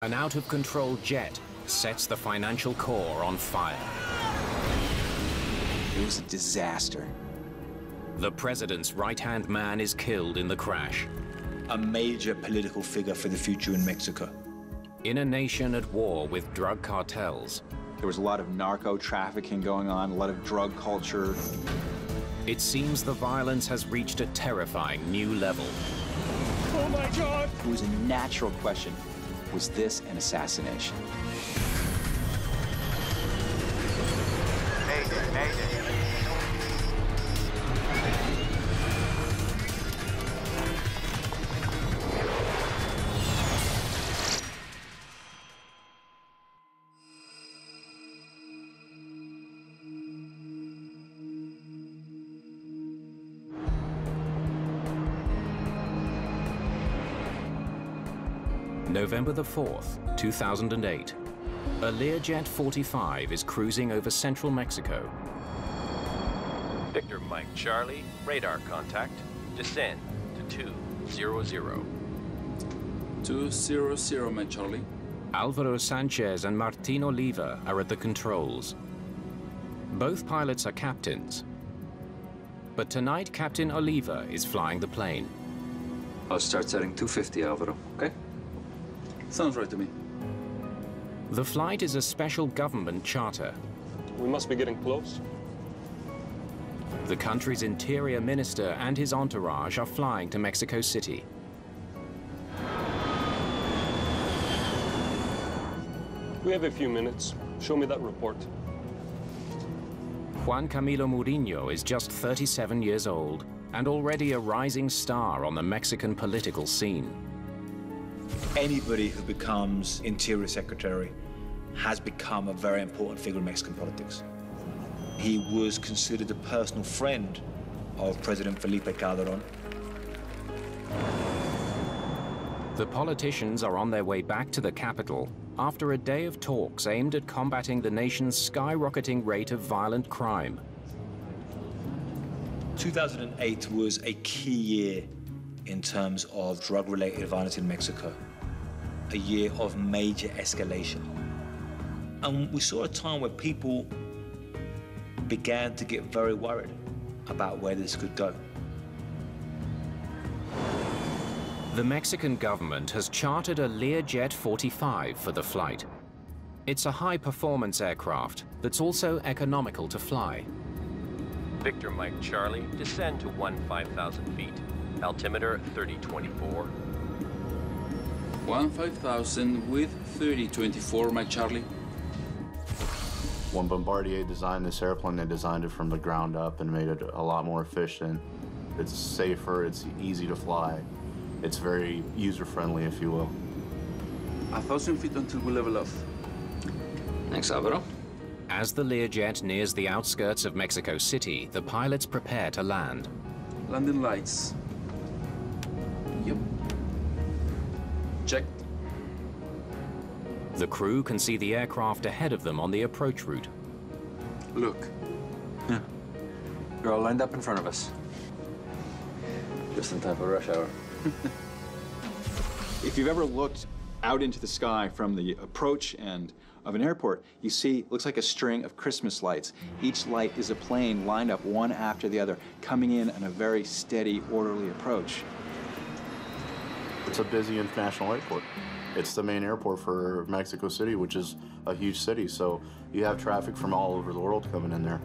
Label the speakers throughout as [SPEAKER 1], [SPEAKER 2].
[SPEAKER 1] An out-of-control jet sets the financial core on fire.
[SPEAKER 2] It was a disaster.
[SPEAKER 1] The president's right-hand man is killed in the crash.
[SPEAKER 2] A major political figure for the future in Mexico.
[SPEAKER 1] In a nation at war with drug cartels,
[SPEAKER 3] there was a lot of narco trafficking going on, a lot of drug culture.
[SPEAKER 1] It seems the violence has reached a terrifying new level.
[SPEAKER 3] Oh my God! It was a natural question. Was this an assassination?
[SPEAKER 4] Mayday, mayday.
[SPEAKER 1] November the 4th, 2008. A Learjet 45 is cruising over central Mexico.
[SPEAKER 5] Victor Mike Charlie, radar contact. Descend to 200.
[SPEAKER 6] 200, Mike Charlie.
[SPEAKER 1] Alvaro Sanchez and Martin Oliva are at the controls. Both pilots are captains. But tonight, Captain Oliva is flying the plane.
[SPEAKER 7] I'll start setting 250, Alvaro, okay?
[SPEAKER 6] Sounds right to me.
[SPEAKER 1] The flight is a special government charter.
[SPEAKER 8] We must be getting close.
[SPEAKER 1] The country's interior minister and his entourage are flying to Mexico City.
[SPEAKER 8] We have a few minutes. Show me that report.
[SPEAKER 1] Juan Camilo Murillo is just 37 years old and already a rising star on the Mexican political scene.
[SPEAKER 2] Anybody who becomes Interior Secretary has become a very important figure in Mexican politics. He was considered a personal friend of President Felipe Calderón.
[SPEAKER 1] The politicians are on their way back to the capital after a day of talks aimed at combating the nation's skyrocketing rate of violent crime.
[SPEAKER 2] 2008 was a key year in terms of drug-related violence in Mexico, a year of major escalation. And we saw a time where people began to get very worried about where this could go.
[SPEAKER 1] The Mexican government has chartered a Learjet 45 for the flight. It's a high-performance aircraft that's also economical to fly.
[SPEAKER 5] Victor Mike Charlie, descend to 15,000 feet. Altimeter 3024.
[SPEAKER 6] 15,000 with 3024, Mike Charlie.
[SPEAKER 9] When Bombardier designed this airplane, they designed it from the ground up and made it a lot more efficient. It's safer, it's easy to fly. It's very user-friendly, if you will.
[SPEAKER 6] 1,000 feet until we level off.
[SPEAKER 7] Thanks, Alvaro.
[SPEAKER 1] As the Learjet nears the outskirts of Mexico City, the pilots prepare to land.
[SPEAKER 6] Landing lights. Yep. Checked.
[SPEAKER 1] The crew can see the aircraft ahead of them on the approach route.
[SPEAKER 7] Look. Yeah. They're all lined up in front of us. Just in time for rush hour.
[SPEAKER 3] If you've ever looked out into the sky from the approach end of an airport, you see, looks like a string of Christmas lights. Each light is a plane lined up one after the other, coming in on a very steady, orderly approach.
[SPEAKER 9] It's a busy international airport. It's the main airport for Mexico City, which is a huge city, so you have traffic from all over the world coming in there.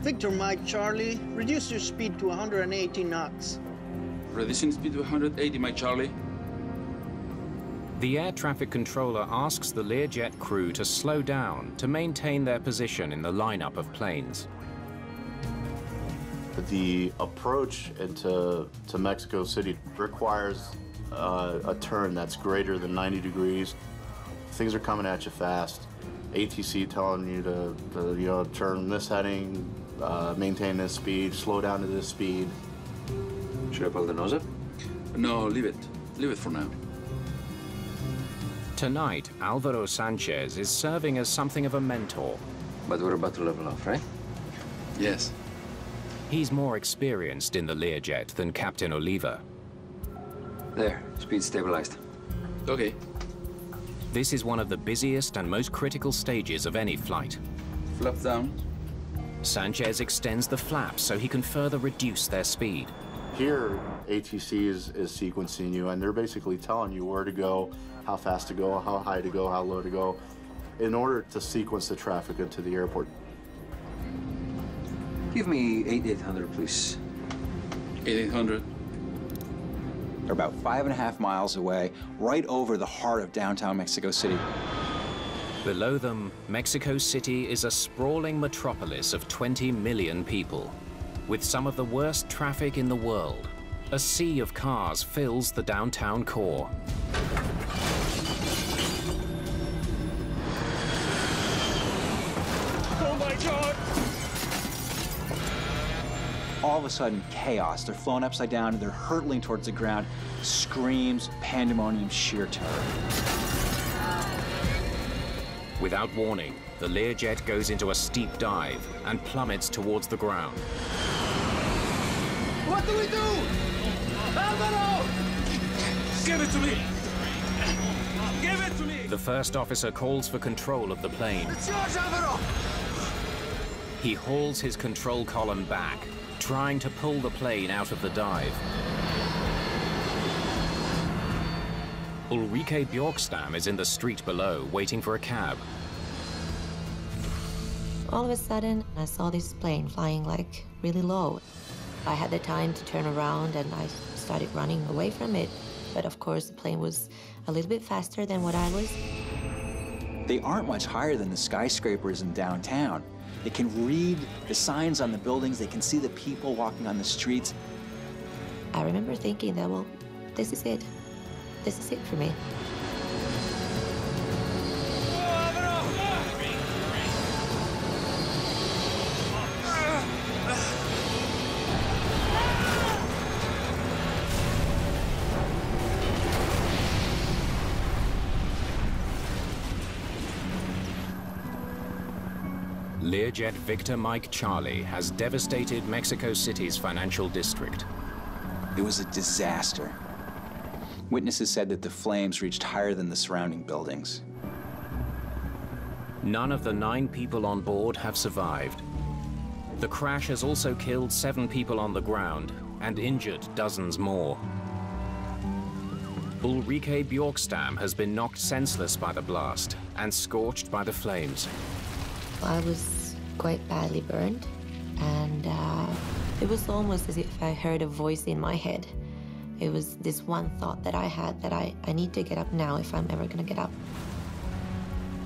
[SPEAKER 10] Victor Mike Charlie, reduce your speed to 180 knots.
[SPEAKER 6] Reducing speed to 180, Mike Charlie.
[SPEAKER 1] The air traffic controller asks the Learjet crew to slow down to maintain their position in the lineup of planes.
[SPEAKER 9] The approach into Mexico City requires a turn that's greater than 90 degrees. Things are coming at you fast. ATC telling you to turn this heading, maintain this speed, slow down to this speed.
[SPEAKER 7] Should I pull the nose up?
[SPEAKER 6] No, leave it. Leave it for now.
[SPEAKER 1] Tonight, Alvaro Sanchez is serving as something of a mentor.
[SPEAKER 7] But we're about to level off, right?
[SPEAKER 6] Yes.
[SPEAKER 1] He's more experienced in the Learjet than Captain Oliva.
[SPEAKER 7] There, speed stabilized.
[SPEAKER 6] Okay.
[SPEAKER 1] This is one of the busiest and most critical stages of any flight.
[SPEAKER 6] Flap down.
[SPEAKER 1] Sanchez extends the flaps so he can further reduce their speed.
[SPEAKER 9] Here, ATC is sequencing you, and they're basically telling you where to go, how fast to go, how high to go, how low to go, in order to sequence the traffic into the airport.
[SPEAKER 7] Give me 8800, please.
[SPEAKER 6] 8800.
[SPEAKER 3] They're about 5.5 miles away, right over the heart of downtown Mexico City.
[SPEAKER 1] Below them, Mexico City is a sprawling metropolis of 20 million people. With some of the worst traffic in the world, a sea of cars fills the downtown core.
[SPEAKER 8] Oh my God!
[SPEAKER 3] All of a sudden, chaos. They're flown upside down and they're hurtling towards the ground. Screams, pandemonium, sheer terror.
[SPEAKER 1] Without warning, the Learjet goes into a steep dive and plummets towards the ground.
[SPEAKER 7] What do we do? Alvaro!
[SPEAKER 6] Give it to me! Give it to me!
[SPEAKER 1] The first officer calls for control of the plane.
[SPEAKER 7] It's yours, Alvaro!
[SPEAKER 1] He hauls his control column back, trying to pull the plane out of the dive. Ulrike Bjorkstam is in the street below, waiting for a cab.
[SPEAKER 4] All of a sudden, I saw this plane flying like really low. I had the time to turn around and I started running away from it. But of course, the plane was a little bit faster than what I was.
[SPEAKER 3] They aren't much higher than the skyscrapers in downtown. They can read the signs on the buildings. They can see the people walking on the streets.
[SPEAKER 4] I remember thinking that, well, this is it. This is it for me.
[SPEAKER 1] Learjet Victor Mike Charlie has devastated Mexico City's financial district.
[SPEAKER 3] It was a disaster. Witnesses said that the flames reached higher than the surrounding buildings.
[SPEAKER 1] None of the 9 people on board have survived. The crash has also killed 7 people on the ground and injured dozens more. Ulrike Bjorkstam has been knocked senseless by the blast and scorched by the flames.
[SPEAKER 4] I was quite badly burned, and it was almost as if I heard a voice in my head. It was this one thought that I had, that I need to get up now if I'm ever gonna get up.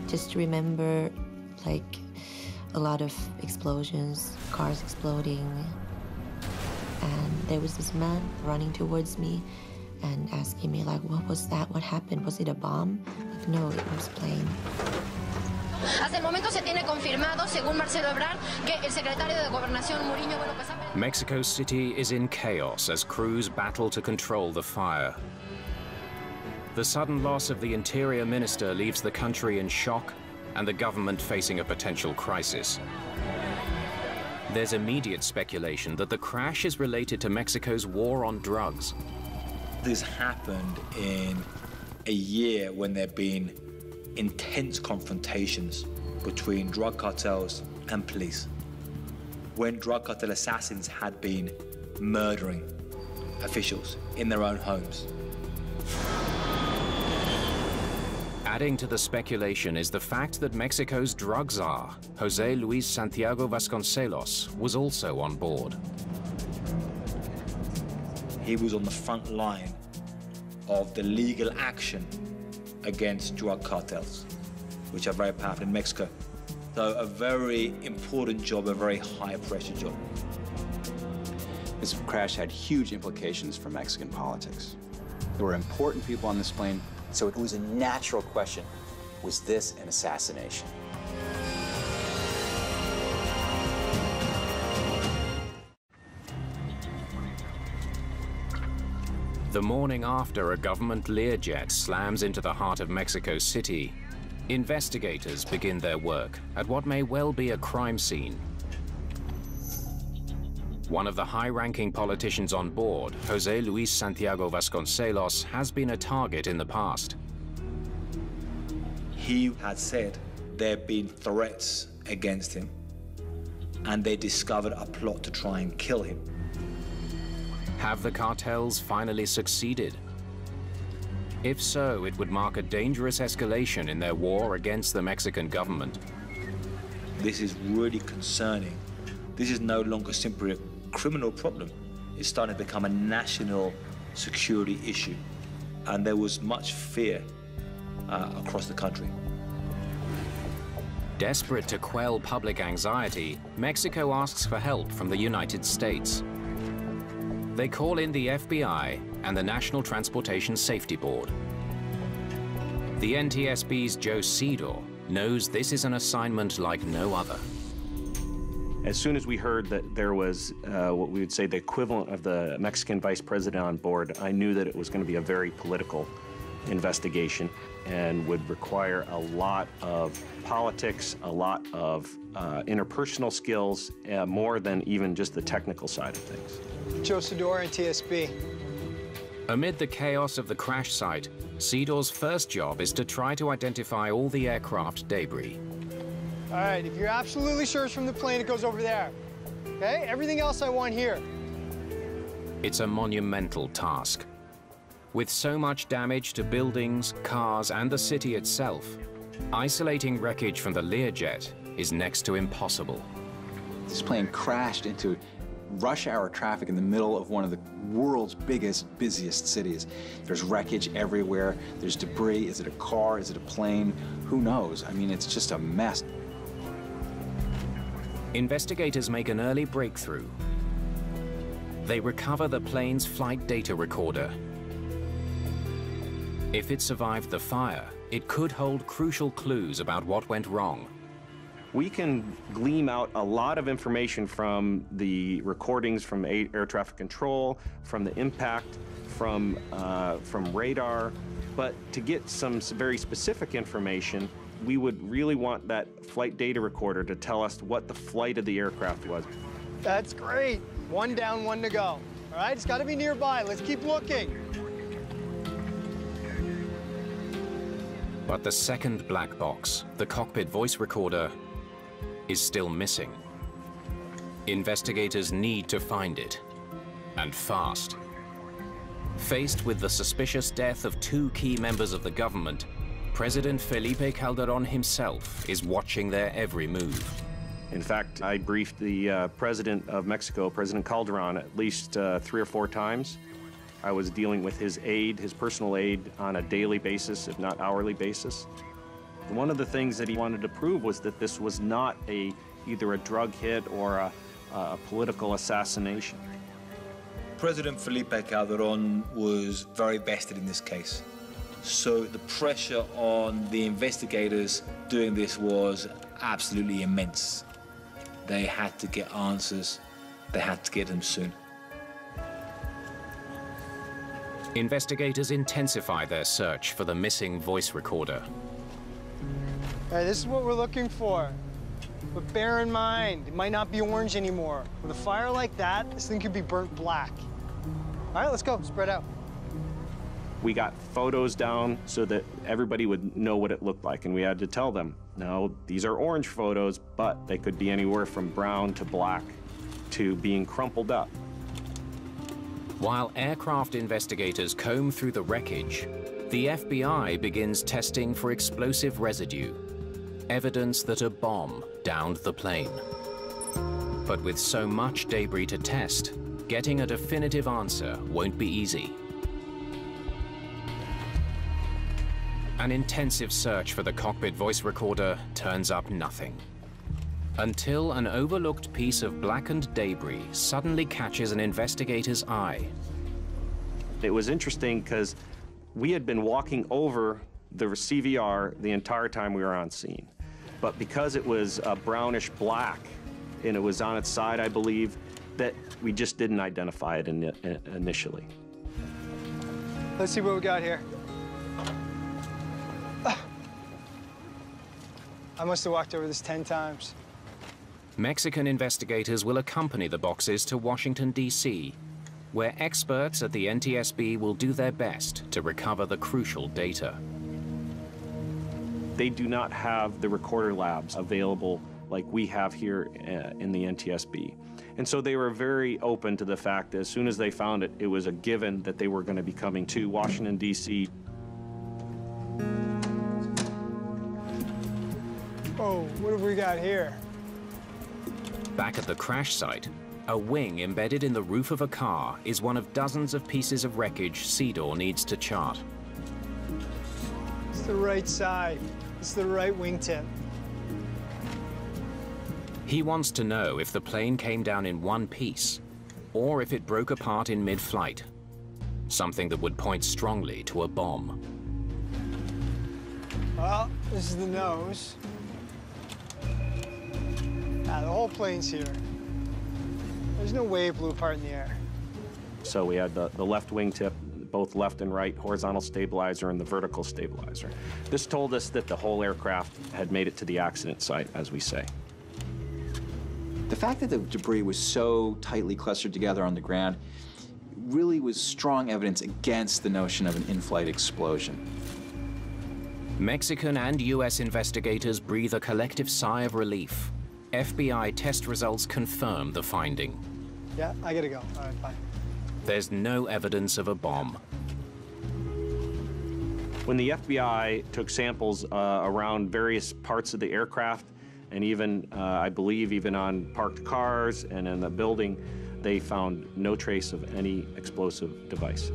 [SPEAKER 4] Just to remember, like, a lot of explosions, cars exploding, and there was this man running towards me and asking me, like, what was that? What happened? Was it a bomb? Like, no, it was a plane.
[SPEAKER 11] Hasta el momento se tiene confirmado, según Marcelo Ebrard, que el secretario de Gobernación Murillo,
[SPEAKER 1] Mexico City is in chaos as crews battle to control the fire. The sudden loss of the Interior Minister leaves the country in shock and the government facing a potential crisis. There's immediate speculation that the crash is related to Mexico's war on drugs.
[SPEAKER 2] This happened in a year when there have been intense confrontations between drug cartels and police, when drug cartel assassins had been murdering officials in their own homes.
[SPEAKER 1] Adding to the speculation is the fact that Mexico's drug czar, José Luis Santiago Vasconcelos, was also on board.
[SPEAKER 2] He was on the front line of the legal action against drug cartels, which are very powerful in Mexico. So a very important job, a very high-pressure job.
[SPEAKER 3] This crash had huge implications for Mexican politics. There were important people on this plane, so it was a natural question, was this an assassination?
[SPEAKER 1] The morning after a government Learjet slams into the heart of Mexico City, investigators begin their work at what may well be a crime scene. One of the high-ranking politicians on board, José Luis Santiago Vasconcelos, has been a target in the past.
[SPEAKER 2] He had said there had been threats against him, and they discovered a plot to try and kill him.
[SPEAKER 1] Have the cartels finally succeeded? If so, it would mark a dangerous escalation in their war against the Mexican government.
[SPEAKER 2] This is really concerning. This is no longer simply a criminal problem. It's starting to become a national security issue. And there was much fear across the country.
[SPEAKER 1] Desperate to quell public anxiety, Mexico asks for help from the United States. They call in the FBI and the National Transportation Safety Board. The NTSB's Joe Cedor knows this is an assignment like no other.
[SPEAKER 12] As soon as we heard that there was what we would say the equivalent of the Mexican vice president on board, I knew that it was going to be a very political investigation and would require a lot of politics, a lot of interpersonal skills, more than even just the technical side of things.
[SPEAKER 13] Joe Cedor, NTSB.
[SPEAKER 1] Amid the chaos of the crash site, Cedor's first job is to try to identify all the aircraft debris.
[SPEAKER 13] All right, if you're absolutely sure it's from the plane, it goes over there. Okay? Everything else I want here.
[SPEAKER 1] It's a monumental task. With so much damage to buildings, cars, and the city itself, isolating wreckage from the Learjet is next to impossible.
[SPEAKER 3] This plane crashed into rush hour traffic in the middle of one of the world's biggest, busiest cities. There's wreckage everywhere. There's debris. Is it a car? Is it a plane? Who knows? I mean, it's just a mess.
[SPEAKER 1] Investigators make an early breakthrough. They recover the plane's flight data recorder. If it survived the fire, it could hold crucial clues about what went wrong.
[SPEAKER 12] We can glean out a lot of information from the recordings from air traffic control, from the impact, from radar, but to get some very specific information, we would really want that flight data recorder to tell us what the flight of the aircraft was.
[SPEAKER 13] That's great. One down, one to go. All right, it's got to be nearby. Let's keep looking.
[SPEAKER 1] But the second black box, the cockpit voice recorder, is still missing. Investigators need to find it, and fast. Faced with the suspicious death of two key members of the government, President Felipe Calderón himself is watching their every move.
[SPEAKER 12] In fact, I briefed the president of Mexico, President Calderón, at least 3 or 4 times. I was dealing with his aide, his personal aide, on a daily basis, if not hourly basis. One of the things that he wanted to prove was that this was not either a drug hit or a political assassination.
[SPEAKER 2] President Felipe Calderón was very vested in this case. So the pressure on the investigators doing this was absolutely immense. They had to get answers. They had to get them soon.
[SPEAKER 1] Investigators intensify their search for the missing voice recorder.
[SPEAKER 13] All right, this is what we're looking for. But bear in mind, it might not be orange anymore. With a fire like that, this thing could be burnt black. All right, let's go, spread out.
[SPEAKER 12] We got photos down so that everybody would know what it looked like, and we had to tell them, no, these are orange photos, but they could be anywhere from brown to black to being crumpled up.
[SPEAKER 1] While aircraft investigators comb through the wreckage, the FBI begins testing for explosive residue, evidence that a bomb downed the plane. But with so much debris to test, getting a definitive answer won't be easy. An intensive search for the cockpit voice recorder turns up nothing. Until an overlooked piece of blackened debris suddenly catches an investigator's eye.
[SPEAKER 12] It was interesting because we had been walking over the CVR the entire time we were on scene. But because it was brownish black and it was on its side, I believe, that we just didn't identify it initially.
[SPEAKER 13] Let's see what we got here. I must have walked over this 10 times.
[SPEAKER 1] Mexican investigators will accompany the boxes to Washington, D.C., where experts at the NTSB will do their best to recover the crucial data.
[SPEAKER 12] They do not have the recorder labs available like we have here in the NTSB. And so they were very open to the fact that as soon as they found it, it was a given that they were going to be coming to Washington, D.C.
[SPEAKER 13] Oh, what have we got here?
[SPEAKER 1] Back at the crash site, a wing embedded in the roof of a car is one of dozens of pieces of wreckage Cedar needs to chart.
[SPEAKER 13] It's the right side. It's the right wingtip.
[SPEAKER 1] He wants to know if the plane came down in one piece, or if it broke apart in mid-flight, something that would point strongly to a bomb.
[SPEAKER 13] Well, this is the nose. The whole plane's here. There's no way it blew apart in the air.
[SPEAKER 12] So we had the left wingtip, both left and right horizontal stabilizer and the vertical stabilizer. This told us that the whole aircraft had made it to the accident site, as we say.
[SPEAKER 3] The fact that the debris was so tightly clustered together on the ground really was strong evidence against the notion of an in-flight explosion.
[SPEAKER 1] Mexican and US investigators breathe a collective sigh of relief. FBI test results confirm the finding.
[SPEAKER 13] Yeah, I gotta go. All right, bye.
[SPEAKER 1] There's no evidence of a bomb.
[SPEAKER 12] When the FBI took samples around various parts of the aircraft, and even, I believe, even on parked cars and in the building, they found no trace of any explosive device.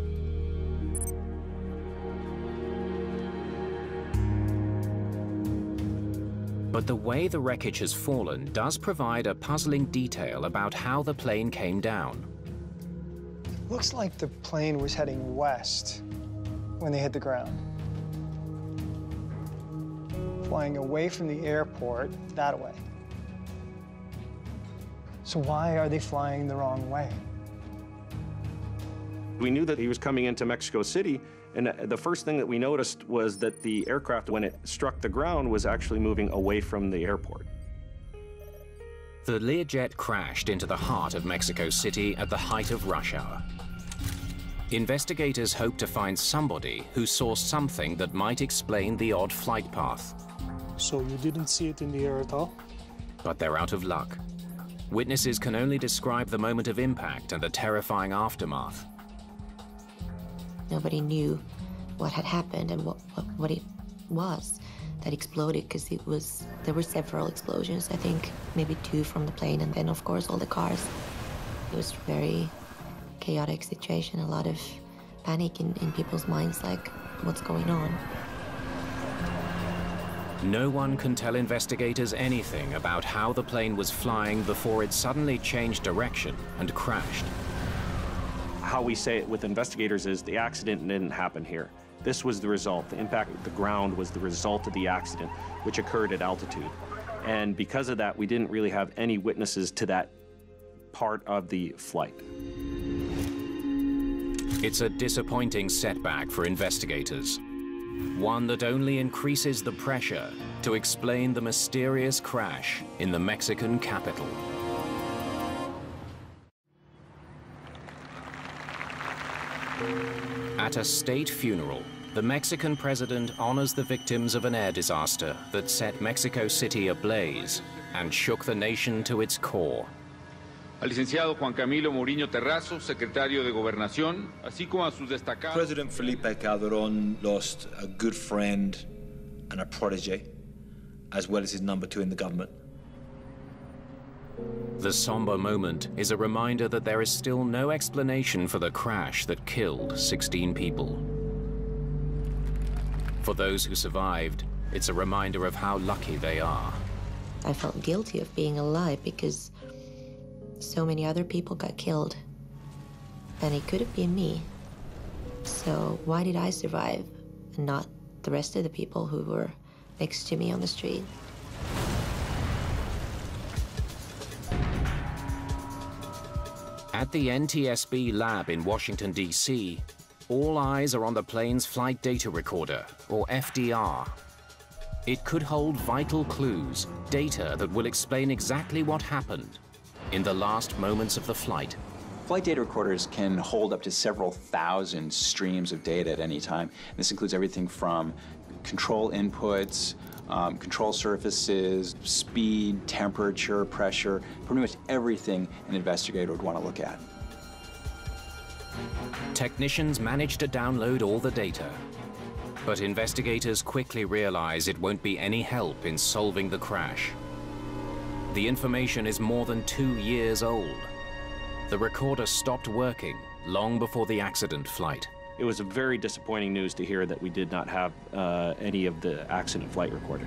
[SPEAKER 1] But the way the wreckage has fallen does provide a puzzling detail about how the plane came down.
[SPEAKER 13] Looks like the plane was heading west when they hit the ground. Flying away from the airport, that way. So why are they flying the wrong way?
[SPEAKER 12] We knew that he was coming into Mexico City, and the first thing that we noticed was that the aircraft, when it struck the ground, was actually moving away from the airport.
[SPEAKER 1] The Learjet crashed into the heart of Mexico City at the height of rush hour. Investigators hope to find somebody who saw something that might explain the odd flight path.
[SPEAKER 14] So you didn't see it in the air at all?
[SPEAKER 1] But they're out of luck. Witnesses can only describe the moment of impact and the terrifying aftermath.
[SPEAKER 4] Nobody knew what had happened and what it was that exploded, because there were several explosions. I think maybe 2 from the plane, and then of course all the cars. It was a very chaotic situation, a lot of panic in people's minds, like, what's going on?
[SPEAKER 1] No one can tell investigators anything about how the plane was flying before it suddenly changed direction and crashed.
[SPEAKER 12] How we say it with investigators is the accident didn't happen here. This was the result. The impact of the ground was the result of the accident, which occurred at altitude. And because of that, we didn't really have any witnesses to that part of the flight.
[SPEAKER 1] It's a disappointing setback for investigators. One that only increases the pressure to explain the mysterious crash in the Mexican capital. At a state funeral, the Mexican president honors the victims of an air disaster that set Mexico City ablaze and shook the nation to its core.
[SPEAKER 6] Al licenciado Juan Camilo Mourinho Terrazo, secretario de Gobernación, así como a sus destacados...
[SPEAKER 2] President Felipe Calderón lost a good friend and a protege, as well as his number 2 in the government.
[SPEAKER 1] The somber moment is a reminder that there is still no explanation for the crash that killed 16 people. For those who survived, it's a reminder of how lucky they are.
[SPEAKER 4] I felt guilty of being alive because so many other people got killed, and it could have been me. So why did I survive and not the rest of the people who were next to me on the street?
[SPEAKER 1] At the NTSB lab in Washington, D.C., all eyes are on the plane's flight data recorder, or FDR. It could hold vital clues, data that will explain exactly what happened in the last moments of the flight.
[SPEAKER 3] Flight data recorders can hold up to several thousand streams of data at any time. This includes everything from control inputs, control surfaces, speed, temperature, pressure, pretty much everything an investigator would want to look at.
[SPEAKER 1] Technicians manage to download all the data, but investigators quickly realize it won't be any help in solving the crash. The information is more than 2 years old. The recorder stopped working long before the accident flight.
[SPEAKER 12] It was a very disappointing news to hear that we did not have any of the accident flight recorded.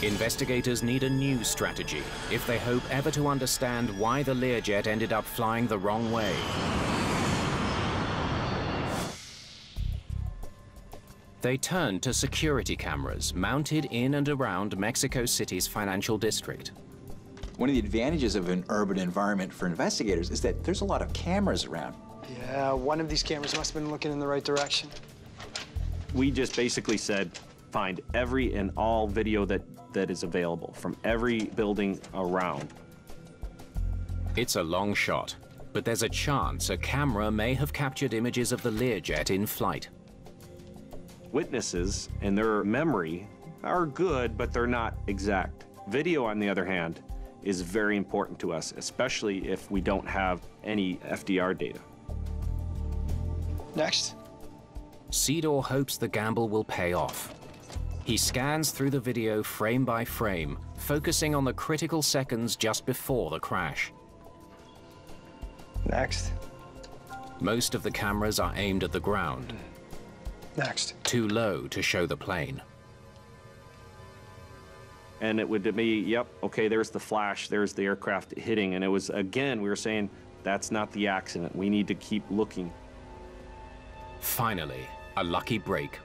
[SPEAKER 1] Investigators need a new strategy if they hope ever to understand why the Learjet ended up flying the wrong way. They turned to security cameras mounted in and around Mexico City's financial district.
[SPEAKER 3] One of the advantages of an urban environment for investigators is that there's a lot of cameras around.
[SPEAKER 13] Yeah, one of these cameras must have been looking in the right direction.
[SPEAKER 12] We just basically said, find every and all video that is available from every building around.
[SPEAKER 1] It's a long shot, but there's a chance a camera may have captured images of the Learjet in flight.
[SPEAKER 12] Witnesses and their memory are good, but they're not exact. Video, on the other hand, is very important to us, especially if we don't have any FDR data.
[SPEAKER 13] Next.
[SPEAKER 1] Cedar hopes the gamble will pay off. He scans through the video frame by frame, focusing on the critical seconds just before the crash.
[SPEAKER 13] Next.
[SPEAKER 1] Most of the cameras are aimed at the ground.
[SPEAKER 13] Next.
[SPEAKER 1] Too low to show the plane.
[SPEAKER 12] And it would be, yep, okay, there's the flash, there's the aircraft hitting, and it was, again, we were saying, that's not the accident. We need to keep looking.
[SPEAKER 1] Finally, a lucky break.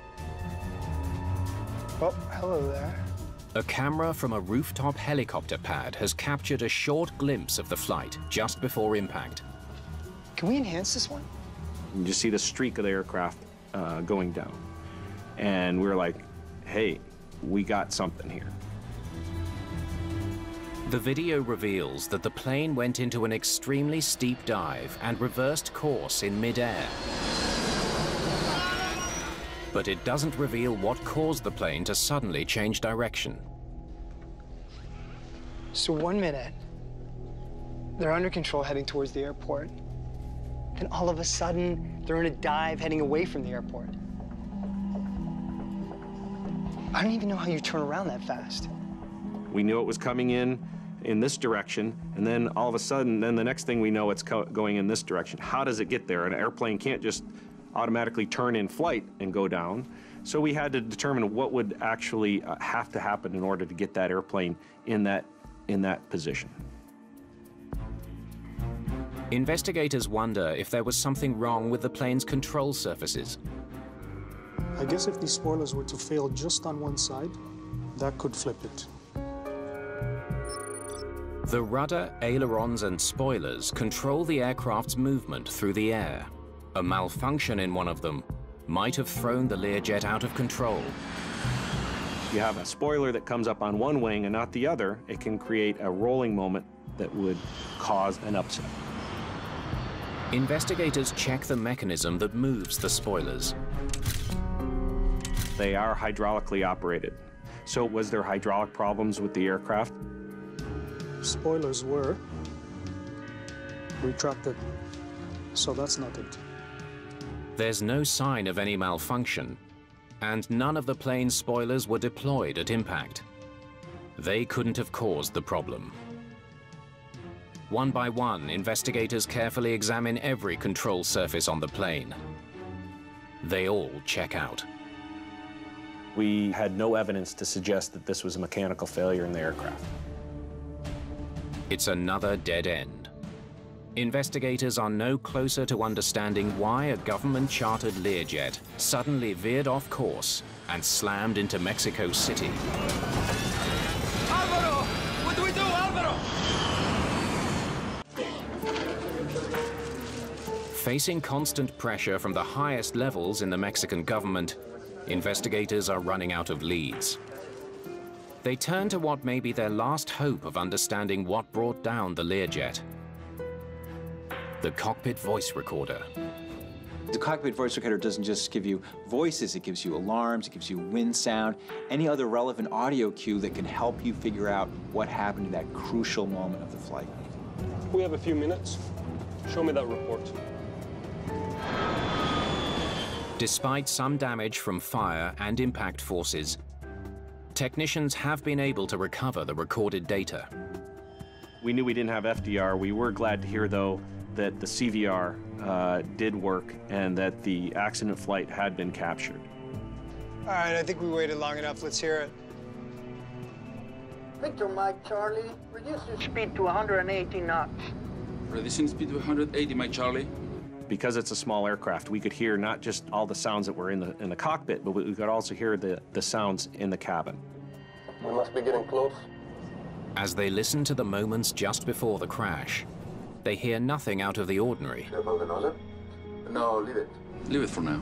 [SPEAKER 13] Oh, hello there.
[SPEAKER 1] A camera from a rooftop helicopter pad has captured a short glimpse of the flight just before impact.
[SPEAKER 13] Can we enhance this one?
[SPEAKER 12] You just see the streak of the aircraft going down. And we were like, hey, we got something here.
[SPEAKER 1] The video reveals that the plane went into an extremely steep dive and reversed course in mid-air. But it doesn't reveal what caused the plane to suddenly change direction.
[SPEAKER 13] So 1 minute, they're under control heading towards the airport. Then all of a sudden, they're in a dive heading away from the airport. I don't even know how you turn around that fast.
[SPEAKER 12] We knew it was coming in this direction, and then all of a sudden, then the next thing we know, it's going in this direction. How does it get there? An airplane can't just automatically turn in flight and go down. So we had to determine what would actually have to happen in order to get that airplane in that position.
[SPEAKER 1] Investigators wonder if there was something wrong with the plane's control surfaces.
[SPEAKER 14] I guess if these spoilers were to fail just on one side, that could flip it.
[SPEAKER 1] The rudder, ailerons, and spoilers control the aircraft's movement through the air. A malfunction in one of them might have thrown the Learjet out of control.
[SPEAKER 12] You have a spoiler that comes up on one wing and not the other, it can create a rolling moment that would cause an upset.
[SPEAKER 1] Investigators check the mechanism that moves the spoilers.
[SPEAKER 12] They are hydraulically operated. So was there hydraulic problems with the aircraft?
[SPEAKER 14] Spoilers were retracted, so that's not it.
[SPEAKER 1] There's no sign of any malfunction, and none of the plane's spoilers were deployed at impact. They couldn't have caused the problem. One by one, investigators carefully examine every control surface on the plane. They all check out.
[SPEAKER 12] We had no evidence to suggest that this was a mechanical failure in the aircraft.
[SPEAKER 1] It's another dead end. Investigators are no closer to understanding why a government-chartered Learjet suddenly veered off course and slammed into Mexico City.
[SPEAKER 15] Alvaro! What do we do, Alvaro?
[SPEAKER 1] Facing constant pressure from the highest levels in the Mexican government, investigators are running out of leads. They turn to what may be their last hope of understanding what brought down the Learjet: the cockpit voice recorder.
[SPEAKER 3] The cockpit voice recorder doesn't just give you voices, it gives you alarms, it gives you wind sound, any other relevant audio cue that can help you figure out what happened in that crucial moment of the flight.
[SPEAKER 8] We have a few minutes. Show me that report.
[SPEAKER 1] Despite some damage from fire and impact forces, technicians have been able to recover the recorded data.
[SPEAKER 12] We knew we didn't have FDR. We were glad to hear, though, that the CVR did work and that the accident flight had been captured.
[SPEAKER 13] All right, I think we waited long enough. Let's hear it.
[SPEAKER 10] Victor Mike Charlie, reduce your speed to 180 knots.
[SPEAKER 15] Reducing speed to 180, Mike Charlie.
[SPEAKER 12] Because it's a small aircraft, we could hear not just all the sounds that were in the cockpit, but we could also hear the sounds in the cabin.
[SPEAKER 7] We must be getting close.
[SPEAKER 1] As they listen to the moments just before the crash, they hear nothing out of the ordinary.
[SPEAKER 7] No, leave it.
[SPEAKER 15] Leave it for now.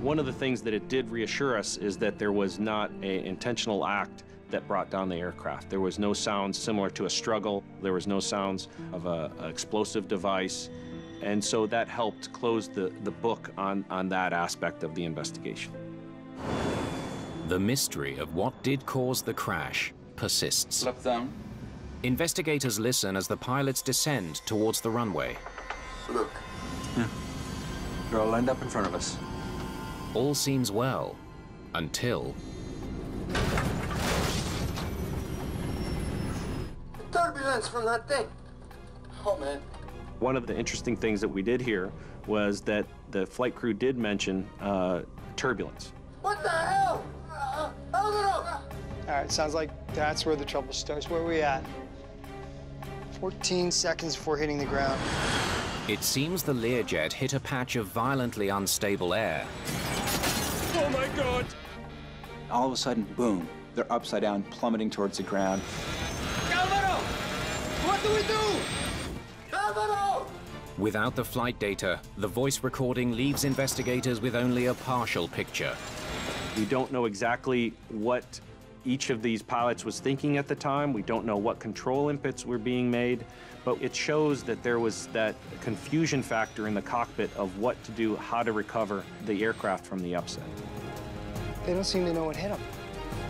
[SPEAKER 12] One of the things that it did reassure us is that there was not an intentional act that brought down the aircraft. There was no sounds similar to a struggle. There was no sounds of an explosive device. And so that helped close the book on that aspect of the investigation.
[SPEAKER 1] The mystery of what did cause the crash persists.
[SPEAKER 15] Left down.
[SPEAKER 1] Investigators listen as the pilots descend towards the runway.
[SPEAKER 7] Look. Yeah. They're all lined up in front of us.
[SPEAKER 1] All seems well, until...
[SPEAKER 7] Turbulence from that thing. Oh, man.
[SPEAKER 12] One of the interesting things that we did hear was that the flight crew did mention turbulence.
[SPEAKER 7] What the hell?
[SPEAKER 13] All right, sounds like that's where the trouble starts. Where are we at? 14 seconds before hitting the ground.
[SPEAKER 1] It seems the Learjet hit a patch of violently unstable air.
[SPEAKER 8] Oh my God!
[SPEAKER 3] All of a sudden, boom, they're upside down, plummeting towards the ground.
[SPEAKER 15] Alvaro! What do we do? Alvaro!
[SPEAKER 1] Without the flight data, the voice recording leaves investigators with only a partial picture.
[SPEAKER 12] We don't know exactly what each of these pilots was thinking at the time. We don't know what control inputs were being made, but it shows that there was that confusion factor in the cockpit of what to do, how to recover the aircraft from the upset.
[SPEAKER 13] They don't seem to know what hit them.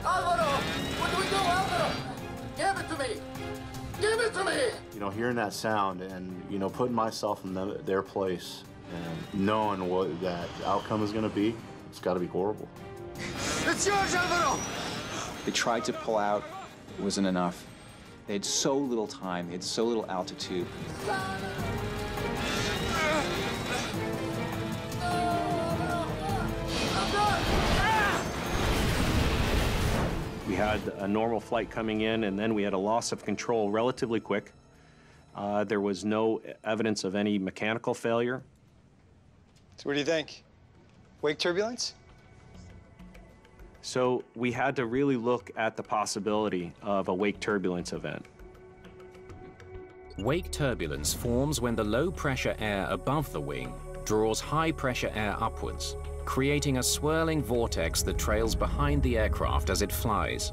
[SPEAKER 7] Alvaro! What do we do, Alvaro? Give it to me! Give it to me!
[SPEAKER 9] You know, hearing that sound and, you know, putting myself in their place and knowing what that outcome is going to be, it's got to be horrible.
[SPEAKER 7] It's yours, Alvaro!
[SPEAKER 3] They tried to pull out, it wasn't enough. They had so little time, they had so little altitude.
[SPEAKER 12] We had a normal flight coming in, and then we had a loss of control relatively quick. There was no evidence of any mechanical failure.
[SPEAKER 13] So what do you think? Wake turbulence?
[SPEAKER 12] So we had to really look at the possibility of a wake turbulence event.
[SPEAKER 1] Wake turbulence forms when the low-pressure air above the wing draws high-pressure air upwards, creating a swirling vortex that trails behind the aircraft as it flies.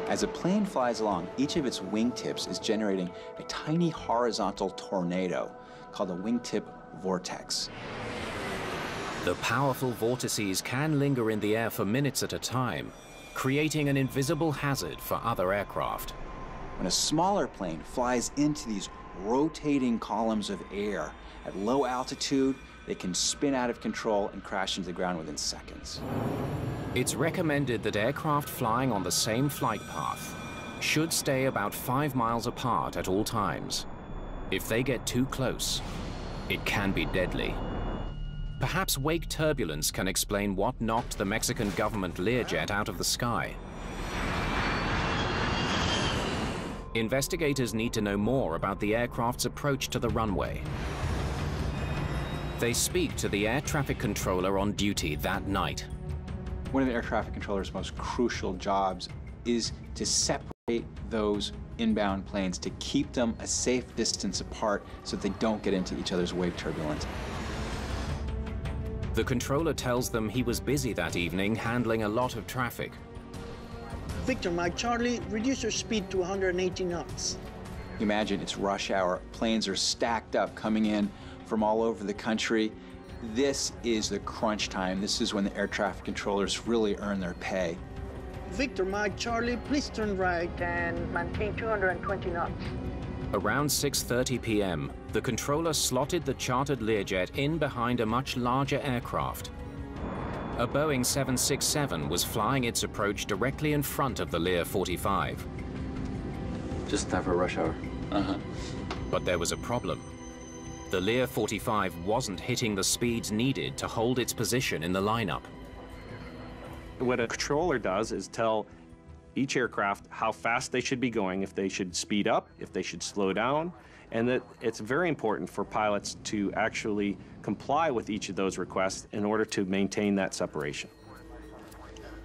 [SPEAKER 3] As a plane flies along, each of its wingtips is generating a tiny horizontal tornado called a wingtip vortex.
[SPEAKER 1] The powerful vortices can linger in the air for minutes at a time, creating an invisible hazard for other aircraft.
[SPEAKER 3] When a smaller plane flies into these rotating columns of air at low altitude, they can spin out of control and crash into the ground within seconds.
[SPEAKER 1] It's recommended that aircraft flying on the same flight path should stay about 5 miles apart at all times. If they get too close, it can be deadly. Perhaps wake turbulence can explain what knocked the Mexican government Learjet out of the sky. Investigators need to know more about the aircraft's approach to the runway. They speak to the air traffic controller on duty that night.
[SPEAKER 3] One of the air traffic controller's most crucial jobs is to separate those inbound planes, to keep them a safe distance apart so that they don't get into each other's wake turbulence.
[SPEAKER 1] The controller tells them he was busy that evening handling a lot of traffic.
[SPEAKER 10] Victor Mike Charlie, reduce your speed to 180 knots.
[SPEAKER 3] Imagine it's rush hour, planes are stacked up coming in from all over the country. This is the crunch time. This is when the air traffic controllers really earn their pay.
[SPEAKER 10] Victor, Mike, Charlie, please turn right and maintain 220 knots.
[SPEAKER 1] Around 6:30 p.m., the controller slotted the chartered Learjet in behind a much larger aircraft. A Boeing 767 was flying its approach directly in front of the Lear 45.
[SPEAKER 7] Just in time for rush hour.
[SPEAKER 1] But there was a problem. The Lear 45 wasn't hitting the speeds needed to hold its position in the lineup.
[SPEAKER 12] What a controller does is tell each aircraft how fast they should be going, if they should speed up, if they should slow down, and that it's very important for pilots to actually comply with each of those requests in order to maintain that separation.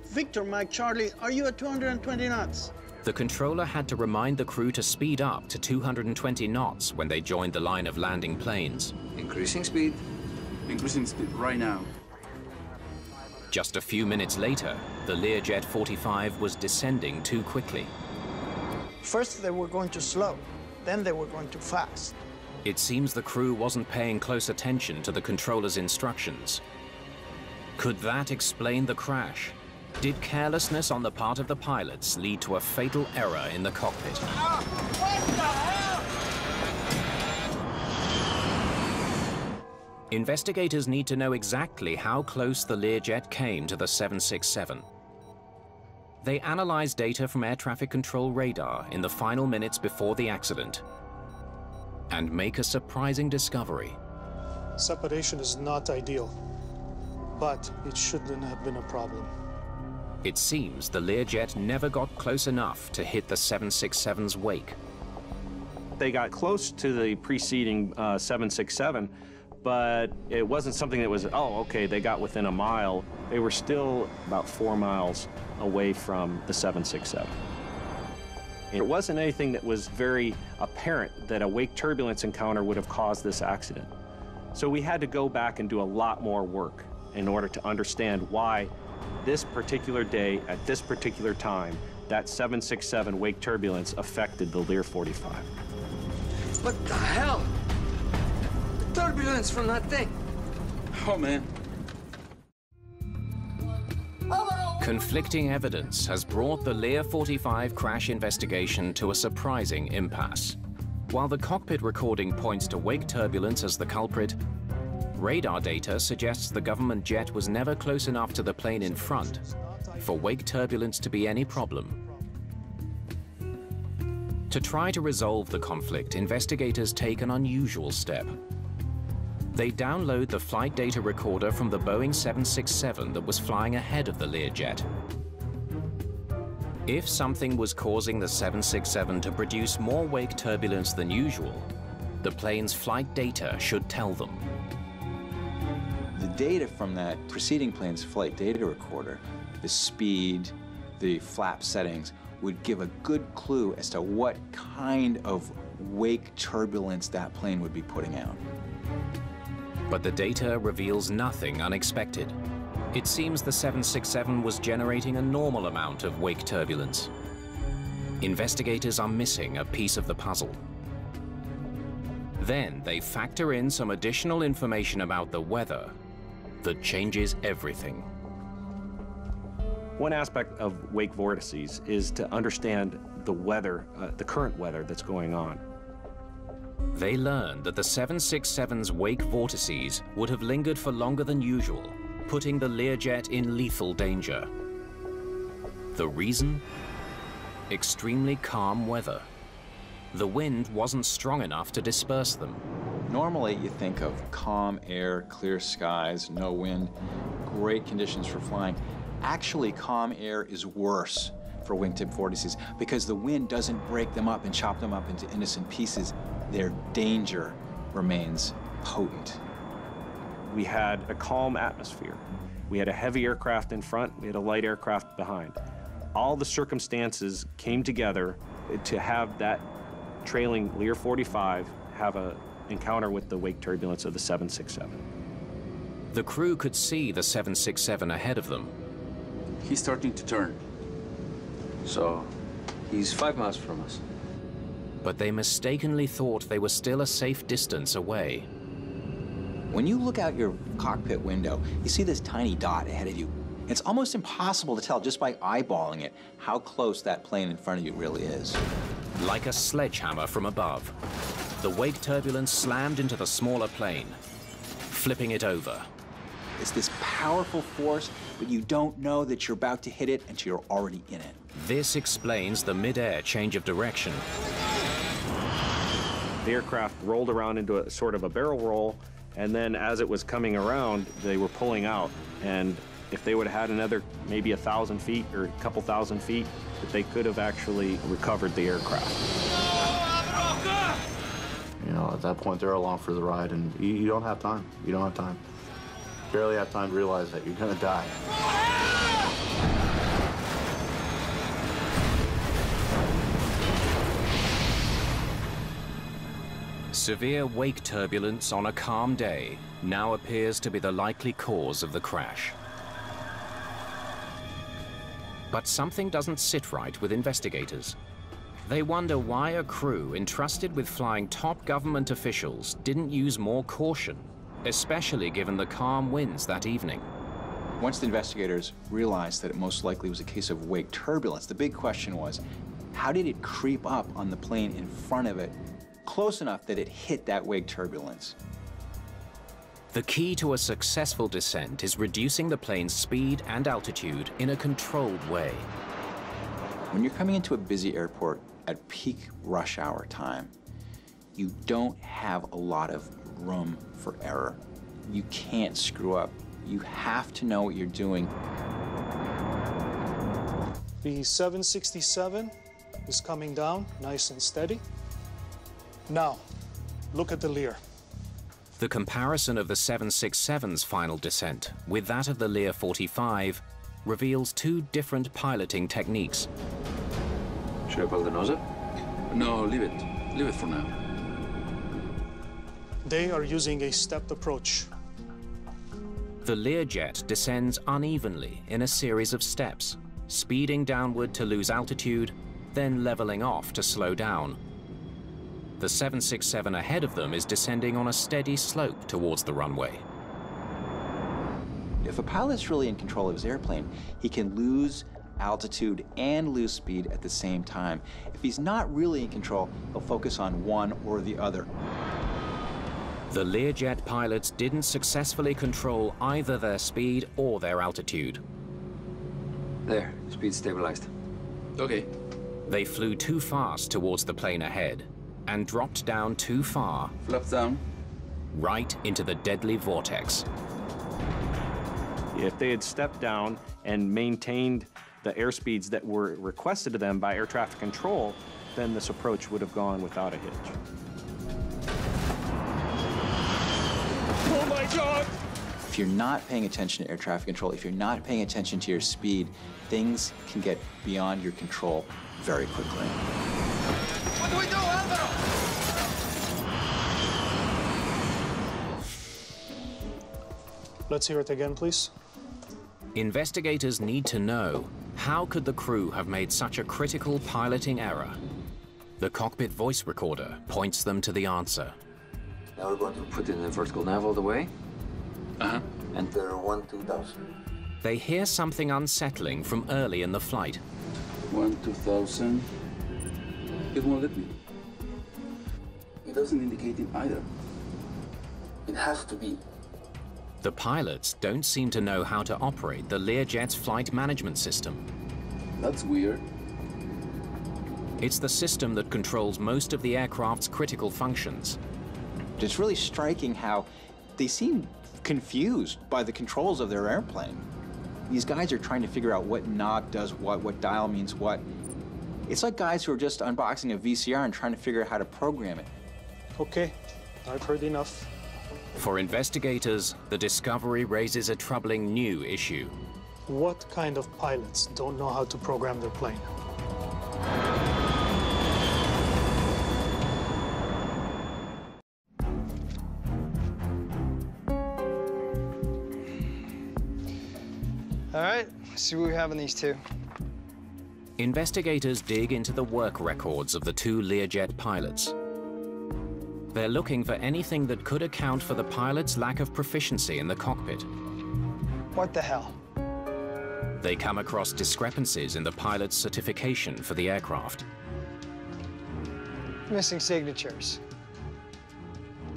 [SPEAKER 10] Victor, Mike, Charlie, are you at 220 knots?
[SPEAKER 1] The controller had to remind the crew to speed up to 220 knots when they joined the line of landing planes.
[SPEAKER 15] Increasing speed. Increasing speed right now.
[SPEAKER 1] Just a few minutes later, the Learjet 45 was descending too quickly.
[SPEAKER 10] First they were going too slow, then they were going too fast.
[SPEAKER 1] It seems the crew wasn't paying close attention to the controller's instructions. Could that explain the crash? Did carelessness on the part of the pilots lead to a fatal error in the cockpit?
[SPEAKER 15] What the hell?
[SPEAKER 1] Investigators need to know exactly how close the Learjet came to the 767. They analyzed data from air traffic control radar in the final minutes before the accident and make a surprising discovery.
[SPEAKER 14] Separation is not ideal, but it shouldn't have been a problem.
[SPEAKER 1] It seems the Learjet never got close enough to hit the 767's wake.
[SPEAKER 12] They got close to the preceding 767, but it wasn't something that was, oh, okay, they got within a mile. They were still about 4 miles away from the 767. It wasn't anything that was very apparent that a wake turbulence encounter would have caused this accident. So we had to go back and do a lot more work in order to understand why this particular day, at this particular time, that 767 wake turbulence affected the Lear 45.
[SPEAKER 15] What the hell? The turbulence from that thing. Oh, man.
[SPEAKER 1] Conflicting evidence has brought the Lear 45 crash investigation to a surprising impasse. While the cockpit recording points to wake turbulence as the culprit, radar data suggests the government jet was never close enough to the plane in front for wake turbulence to be any problem. To try to resolve the conflict, investigators take an unusual step. They download the flight data recorder from the Boeing 767 that was flying ahead of the Learjet. If something was causing the 767 to produce more wake turbulence than usual, the plane's flight data should tell them.
[SPEAKER 3] The data from that preceding plane's flight data recorder, the speed, the flap settings, would give a good clue as to what kind of wake turbulence that plane would be putting out.
[SPEAKER 1] But the data reveals nothing unexpected. It seems the 767 was generating a normal amount of wake turbulence. Investigators are missing a piece of the puzzle. Then they factor in some additional information about the weather that changes everything.
[SPEAKER 12] One aspect of wake vortices is to understand the weather, the current weather that's going on.
[SPEAKER 1] They learned that the 767's wake vortices would have lingered for longer than usual, putting the Learjet in lethal danger. The reason? Extremely calm weather. The wind wasn't strong enough to disperse them.
[SPEAKER 3] Normally, you think of calm air, clear skies, no wind, great conditions for flying. Actually, calm air is worse for wingtip vortices because the wind doesn't break them up and chop them up into innocent pieces. Their danger remains potent.
[SPEAKER 12] We had a calm atmosphere. We had a heavy aircraft in front, we had a light aircraft behind. All the circumstances came together to have that trailing Lear 45 have an encounter with the wake turbulence of the 767.
[SPEAKER 1] The crew could see the 767 ahead of them.
[SPEAKER 15] He's starting to turn.
[SPEAKER 7] So, he's 5 miles from us.
[SPEAKER 1] But they mistakenly thought they were still a safe distance away.
[SPEAKER 3] When you look out your cockpit window, you see this tiny dot ahead of you. It's almost impossible to tell just by eyeballing it how close that plane in front of you really is.
[SPEAKER 1] Like a sledgehammer from above, the wake turbulence slammed into the smaller plane, flipping it over.
[SPEAKER 3] It's this powerful force, but you don't know that you're about to hit it until you're already in it.
[SPEAKER 1] This explains the mid-air change of direction.
[SPEAKER 12] The aircraft rolled around into a sort of a barrel roll, and then as it was coming around, they were pulling out. And if they would have had another maybe 1,000 feet or a couple thousand feet, that they could have actually recovered the aircraft.
[SPEAKER 9] You know, at that point, they're along for the ride, and you don't have time. You don't have time. Barely have time to realize that you're gonna die.
[SPEAKER 1] Severe wake turbulence on a calm day now appears to be the likely cause of the crash. But something doesn't sit right with investigators. They wonder why a crew entrusted with flying top government officials didn't use more caution, especially given the calm winds that evening.
[SPEAKER 3] Once the investigators realized that it most likely was a case of wake turbulence, the big question was, how did it creep up on the plane in front of it close enough that it hit that wake turbulence?
[SPEAKER 1] The key to a successful descent is reducing the plane's speed and altitude in a controlled way.
[SPEAKER 3] When you're coming into a busy airport at peak rush hour time, you don't have a lot of room for error. You can't screw up. You have to know what you're doing.
[SPEAKER 14] The 767 is coming down nice and steady. Now, look at the Lear.
[SPEAKER 1] The comparison of the 767's final descent with that of the Lear 45 reveals two different piloting techniques.
[SPEAKER 7] Should I pull the nose up? No, leave it. Leave it for now.
[SPEAKER 14] They are using a stepped approach.
[SPEAKER 1] The Learjet descends unevenly in a series of steps, speeding downward to lose altitude, then leveling off to slow down. The 767 ahead of them is descending on a steady slope towards the runway.
[SPEAKER 3] If a pilot's really in control of his airplane, he can lose altitude and lose speed at the same time. If he's not really in control, he'll focus on one or the other.
[SPEAKER 1] The Learjet pilots didn't successfully control either their speed or their altitude.
[SPEAKER 7] There, speed stabilized. Okay.
[SPEAKER 1] They flew too fast towards the plane ahead and dropped down too far.
[SPEAKER 7] Flaps down.
[SPEAKER 1] Right into the deadly vortex.
[SPEAKER 12] If they had stepped down and maintained the airspeeds that were requested of them by air traffic control, then this approach would have gone without a hitch.
[SPEAKER 8] Oh my God!
[SPEAKER 3] If you're not paying attention to air traffic control, if you're not paying attention to your speed, things can get beyond your control very quickly.
[SPEAKER 15] What do we do, Alvaro?
[SPEAKER 14] Let's hear it again, please.
[SPEAKER 1] Investigators need to know, how could the crew have made such a critical piloting error? The cockpit voice recorder points them to the answer.
[SPEAKER 7] Now we're going to put in the vertical nav all the way.
[SPEAKER 16] Enter 1-2000.
[SPEAKER 1] They hear something unsettling from early in the flight.
[SPEAKER 16] 1-2000. It won't let me. It doesn't indicate it either. It has to be.
[SPEAKER 1] The pilots don't seem to know how to operate the Learjet's flight management system.
[SPEAKER 16] That's weird.
[SPEAKER 1] It's the system that controls most of the aircraft's critical functions.
[SPEAKER 3] It's really striking how they seem confused by the controls of their airplane. These guys are trying to figure out what knob does what dial means what. It's like guys who are just unboxing a VCR and trying to figure out how to program it.
[SPEAKER 14] Okay, I've heard enough.
[SPEAKER 1] For investigators, the discovery raises a troubling new issue.
[SPEAKER 14] What kind of pilots don't know how to program their plane?
[SPEAKER 13] All right, let's see what we have in these two.
[SPEAKER 1] Investigators dig into the work records of the two Learjet pilots. They're looking for anything that could account for the pilot's lack of proficiency in the cockpit.
[SPEAKER 13] What the hell?
[SPEAKER 1] They come across discrepancies in the pilot's certification for the aircraft.
[SPEAKER 13] Missing signatures.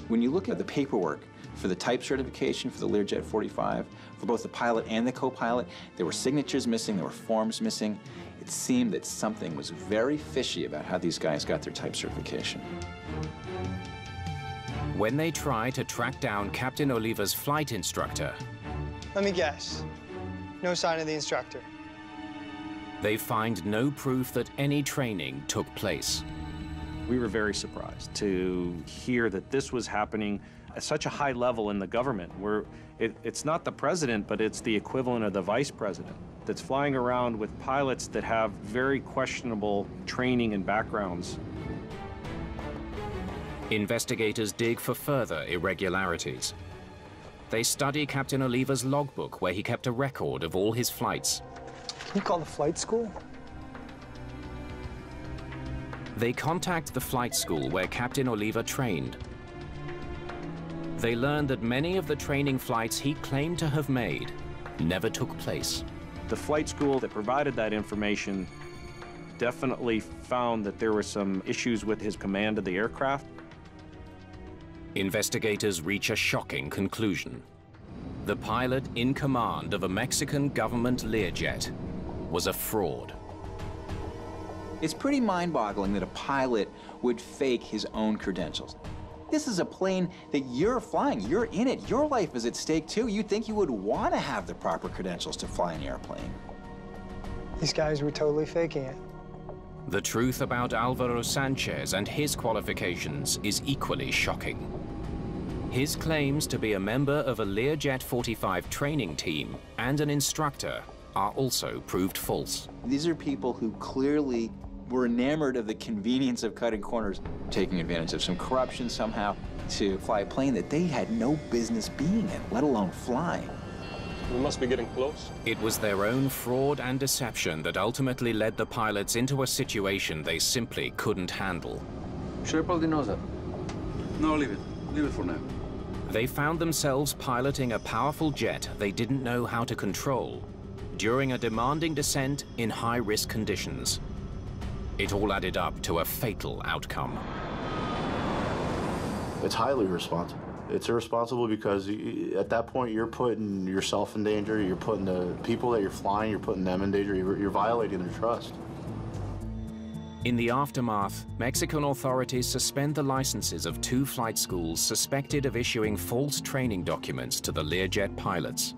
[SPEAKER 3] When you look at the paperwork for the type certification for the Learjet 45, for both the pilot and the co-pilot, there were signatures missing, there were forms missing. It seemed that something was very fishy about how these guys got their type certification.
[SPEAKER 1] When they try to track down Captain Oliva's flight instructor,
[SPEAKER 13] Let me guess. No sign of the instructor.
[SPEAKER 1] they find no proof that any training took place.
[SPEAKER 12] We were very surprised to hear that this was happening at such a high level in the government, where it's not the president, but it's the equivalent of the vice president that's flying around with pilots that have very questionable training and backgrounds.
[SPEAKER 1] Investigators dig for further irregularities. They study Captain Oliva's logbook, where he kept a record of all his flights.
[SPEAKER 13] You call the flight school?
[SPEAKER 1] They contact the flight school where Captain Oliva trained. They learn that many of the training flights he claimed to have made never took place.
[SPEAKER 12] The flight school that provided that information definitely found that there were some issues with his command of the aircraft.
[SPEAKER 1] Investigators reach a shocking conclusion. The pilot in command of a Mexican government Learjet was a fraud.
[SPEAKER 3] It's pretty mind-boggling that a pilot would fake his own credentials. This is a plane that you're flying. You're in it. Your life is at stake, too. You'd think you would want to have the proper credentials to fly an airplane.
[SPEAKER 13] These guys were totally faking it.
[SPEAKER 1] The truth about Alvaro Sanchez and his qualifications is equally shocking. His claims to be a member of a Learjet 45 training team and an instructor are also proved false.
[SPEAKER 3] These are people who clearly were enamored of the convenience of cutting corners, taking advantage of some corruption somehow to fly a plane that they had no business being in, let alone flying.
[SPEAKER 8] We must be getting close.
[SPEAKER 1] It was their own fraud and deception that ultimately led the pilots into a situation they simply couldn't handle.
[SPEAKER 16] Shepard knows that. No, leave it. Leave it for now.
[SPEAKER 1] They found themselves piloting a powerful jet they didn't know how to control during a demanding descent in high-risk conditions. It all added up to a fatal outcome.
[SPEAKER 9] It's highly irresponsible. It's irresponsible because at that point you're putting yourself in danger, you're putting the people that you're flying, you're putting them in danger, you're violating their trust.
[SPEAKER 1] In the aftermath, Mexican authorities suspend the licenses of 2 flight schools suspected of issuing false training documents to the Learjet pilots.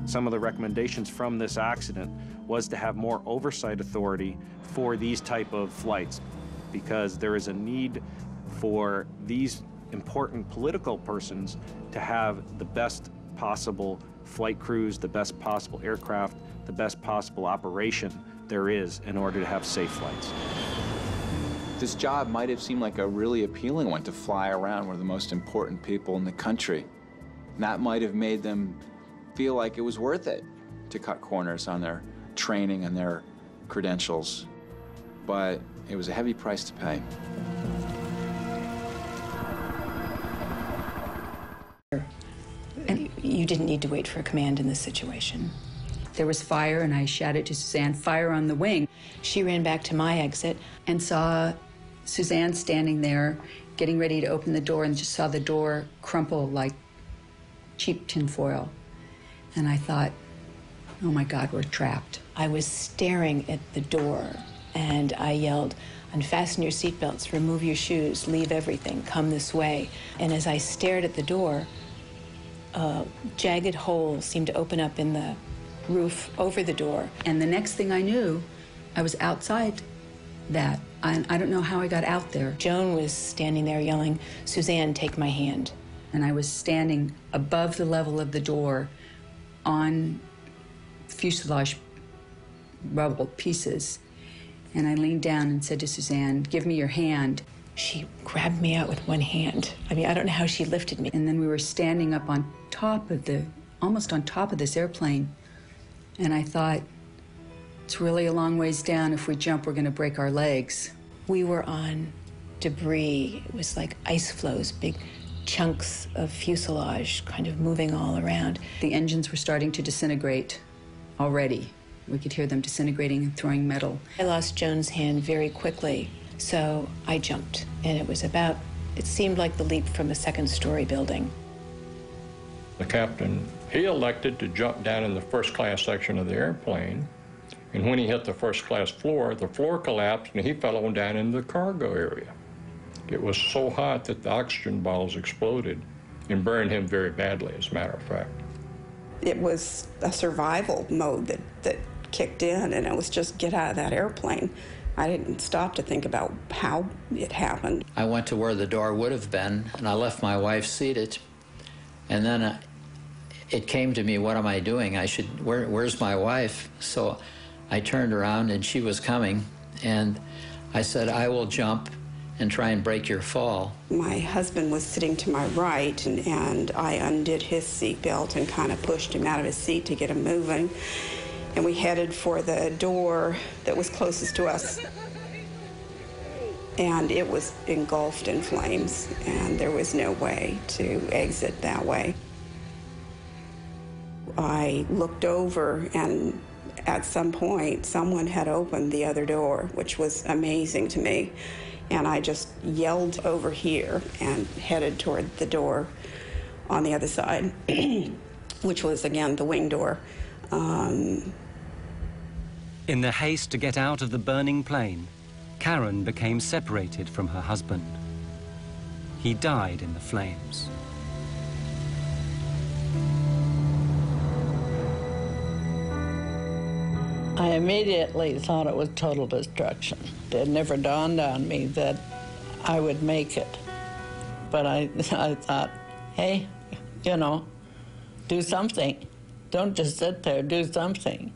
[SPEAKER 12] Some of the recommendations from this accident was to have more oversight authority for these type of flights, because there is a need for these important political persons to have the best possible flight crews, the best possible aircraft, the best possible operation there is in order to have safe flights.
[SPEAKER 3] This job might have seemed like a really appealing one, to fly around one of the most important people in the country. And that might have made them feel like it was worth it to cut corners on their training and their credentials. But it was a heavy price to pay.
[SPEAKER 17] And you didn't need to wait for a command in this situation. There was fire, and I shouted to Suzanne, "Fire on the wing."
[SPEAKER 11] She ran back to my exit
[SPEAKER 17] and saw Suzanne standing there, getting ready to open the door, and just saw the door crumple like cheap tinfoil. And I thought, oh my God, we're trapped.
[SPEAKER 11] I was staring at the door, and I yelled, "Unfasten your seatbelts, remove your shoes, leave everything, come this way." And as I stared at the door, a jagged hole seemed to open up in the roof over the door.
[SPEAKER 17] And the next thing I knew, I was outside that. I don't know how I got out there.
[SPEAKER 11] Joan was standing there yelling, "Suzanne, take my hand."
[SPEAKER 17] And I was standing above the level of the door on fuselage rubble pieces. And I leaned down and said to Suzanne, "Give me your hand."
[SPEAKER 11] She grabbed me out with one hand. I mean, I don't know how she lifted me.
[SPEAKER 17] And then we were standing up on top of almost on top of this airplane. And I thought, it's really a long ways down. If we jump, we're going to break our legs.
[SPEAKER 11] We were on debris. It was like ice flows, big chunks of fuselage kind of moving all around.
[SPEAKER 17] The engines were starting to disintegrate already. We could hear them disintegrating and throwing metal.
[SPEAKER 11] I lost Joan's hand very quickly, so I jumped. And it seemed like the leap from a second-story building.
[SPEAKER 18] The captain, he elected to jump down in the first-class section of the airplane. And when he hit the first-class floor, the floor collapsed and he fell on down into the cargo area. It was so hot that the oxygen bottles exploded and burned him very badly, as a matter of fact.
[SPEAKER 19] It was a survival mode that kicked in, and it was just get out of that airplane. I didn't stop to think about how it happened.
[SPEAKER 20] I went to where the door would have been, and I left my wife seated. And then it came to me, what am I doing? Where's my wife? So I turned around, and she was coming, and I said, I will jump and try and break your fall.
[SPEAKER 19] My husband was sitting to my right, and I undid his seatbelt and kind of pushed him out of his seat to get him moving. And we headed for the door that was closest to us. And it was engulfed in flames, and there was no way to exit that way. I looked over, and at some point, someone had opened the other door, which was amazing to me. And I just yelled over here and headed toward the door on the other side, which was, again, the wing door.
[SPEAKER 21] In the haste to get out of the burning plane, Karen became separated from her husband. He died in the flames.
[SPEAKER 22] I immediately thought it was total destruction. It never dawned on me that I would make it. But I thought, hey, you know, do something. Don't just sit there, do something.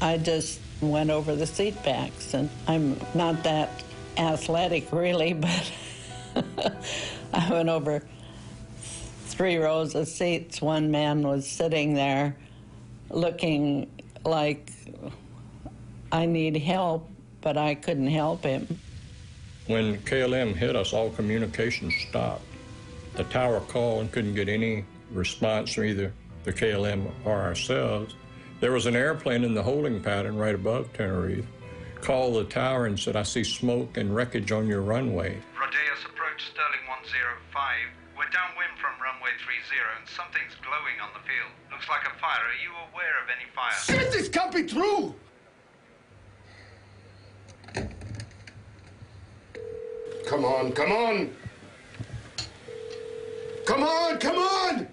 [SPEAKER 22] I just went over the seat backs, and I'm not that athletic really, but I went over 3 rows of seats. One man was sitting there looking like I need help, but I couldn't help him.
[SPEAKER 18] When KLM hit us, all communication stopped. The tower called and couldn't get any response from either the KLM or ourselves. There was an airplane in the holding pattern right above Tenerife. Called the tower and said, I see smoke and wreckage on your runway.
[SPEAKER 23] Rodeos approach Sterling 105. We're downwind from runway 30 and something's glowing on the field. Looks like a fire. Are you aware of any fire?
[SPEAKER 15] Shit, this can't be true! Come on, come on! Come on, come on!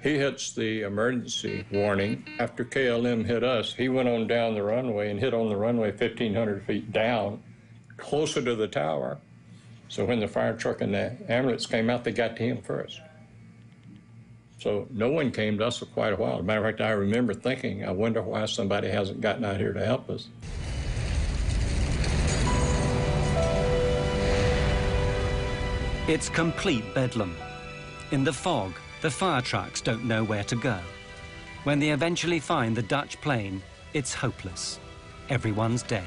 [SPEAKER 18] He hits the emergency warning. After KLM hit us, he went on down the runway and hit on the runway 1,500 feet down, closer to the tower. So when the fire truck and the ambulance came out, they got to him first. So no one came to us for quite a while. As a matter of fact, I remember thinking, I wonder why somebody hasn't gotten out here to help us.
[SPEAKER 21] It's complete bedlam. In the fog, the fire trucks don't know where to go. When they eventually find the Dutch plane, it's hopeless. Everyone's dead.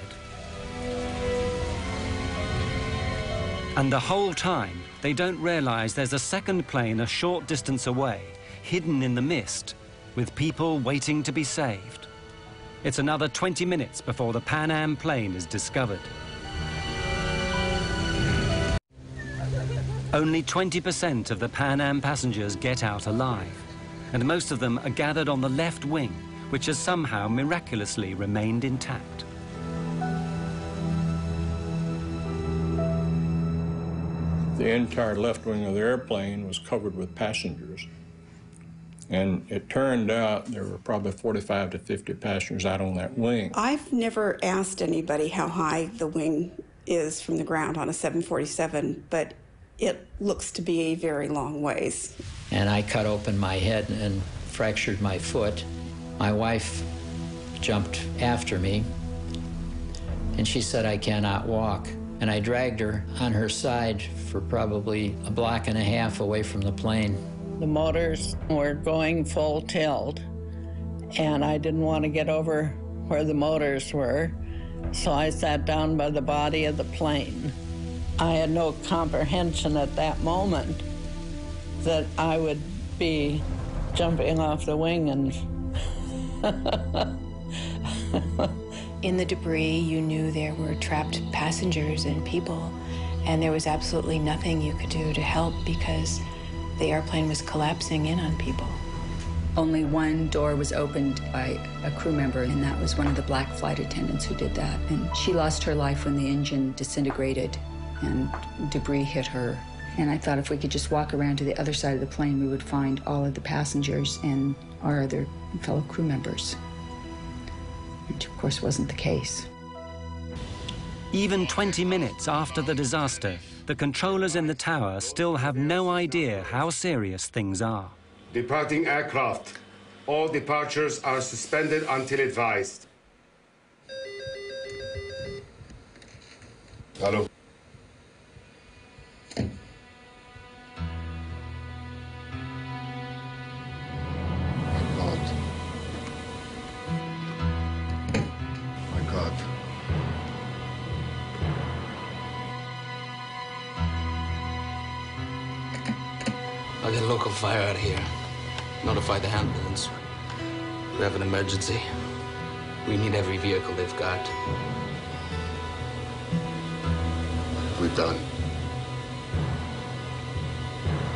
[SPEAKER 21] And the whole time, they don't realize there's a second plane a short distance away, hidden in the mist, with people waiting to be saved. It's another 20 minutes before the Pan Am plane is discovered. Only 20% of the Pan Am passengers get out alive, and most of them are gathered on the left wing, which has somehow miraculously remained intact.
[SPEAKER 18] The entire left wing of the airplane was covered with passengers. And it turned out there were probably 45 to 50 passengers out on that wing.
[SPEAKER 19] I've never asked anybody how high the wing is from the ground on a 747, but it looks to be a very long ways.
[SPEAKER 20] And I cut open my head and fractured my foot. My wife jumped after me, and she said, I cannot walk. And I dragged her on her side for probably a block and a half away from the plane.
[SPEAKER 22] The motors were going full tilt, and I didn't want to get over where the motors were. So I sat down by the body of the plane. I had no comprehension at that moment that I would be jumping off the wing and...
[SPEAKER 11] In the debris, you knew there were trapped passengers and people, and there was absolutely nothing you could do to help because the airplane was collapsing in on people.
[SPEAKER 17] Only one door was opened by a crew member, and that was one of the black flight attendants who did that. And she lost her life when the engine disintegrated and debris hit her. And I thought if we could just walk around to the other side of the plane, we would find all of the passengers and our other fellow crew members. Which, of course, wasn't the case.
[SPEAKER 21] Even 20 minutes after the disaster, the controllers in the tower still have no idea how serious things are.
[SPEAKER 2] Departing aircraft. All departures are suspended until advised. Hello. My God.
[SPEAKER 16] I'll get local fire out of here. Notify the ambulance. We have an emergency. We need every vehicle they've got.
[SPEAKER 2] What have we done?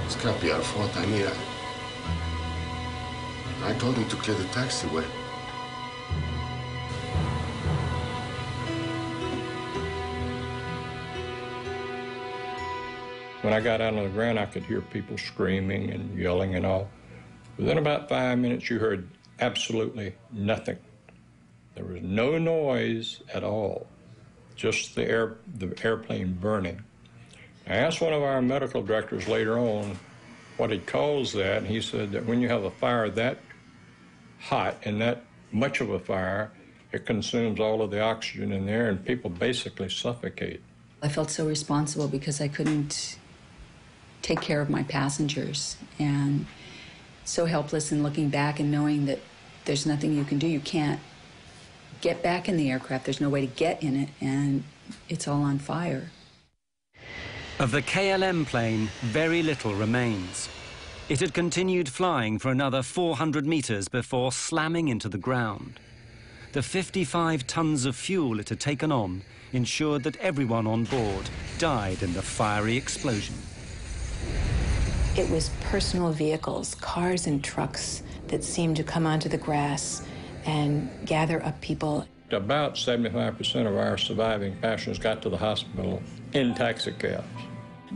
[SPEAKER 2] This can't be our fault. I mean, I told him to clear the taxiway.
[SPEAKER 18] When I got out on the ground, I could hear people screaming and yelling and all. Within about 5 minutes, you heard absolutely nothing. There was no noise at all, just the airplane burning. I asked one of our medical directors later on what he calls that, and he said that when you have a fire that hot and that much of a fire, it consumes all of the oxygen in there, and people basically suffocate.
[SPEAKER 17] I felt so responsible because I couldn't take care of my passengers, and so helpless in looking back and knowing that there's nothing you can do. You can't get back in the aircraft. There's no way to get in it, and it's all on fire.
[SPEAKER 21] Of the KLM plane, very little remains. It had continued flying for another 400 meters before slamming into the ground. The 55 tons of fuel it had taken on ensured that everyone on board died in the fiery explosion.
[SPEAKER 11] It was personal vehicles, cars and trucks that seemed to come onto the grass and gather up people.
[SPEAKER 18] About 75% of our surviving passengers got to the hospital in taxicabs.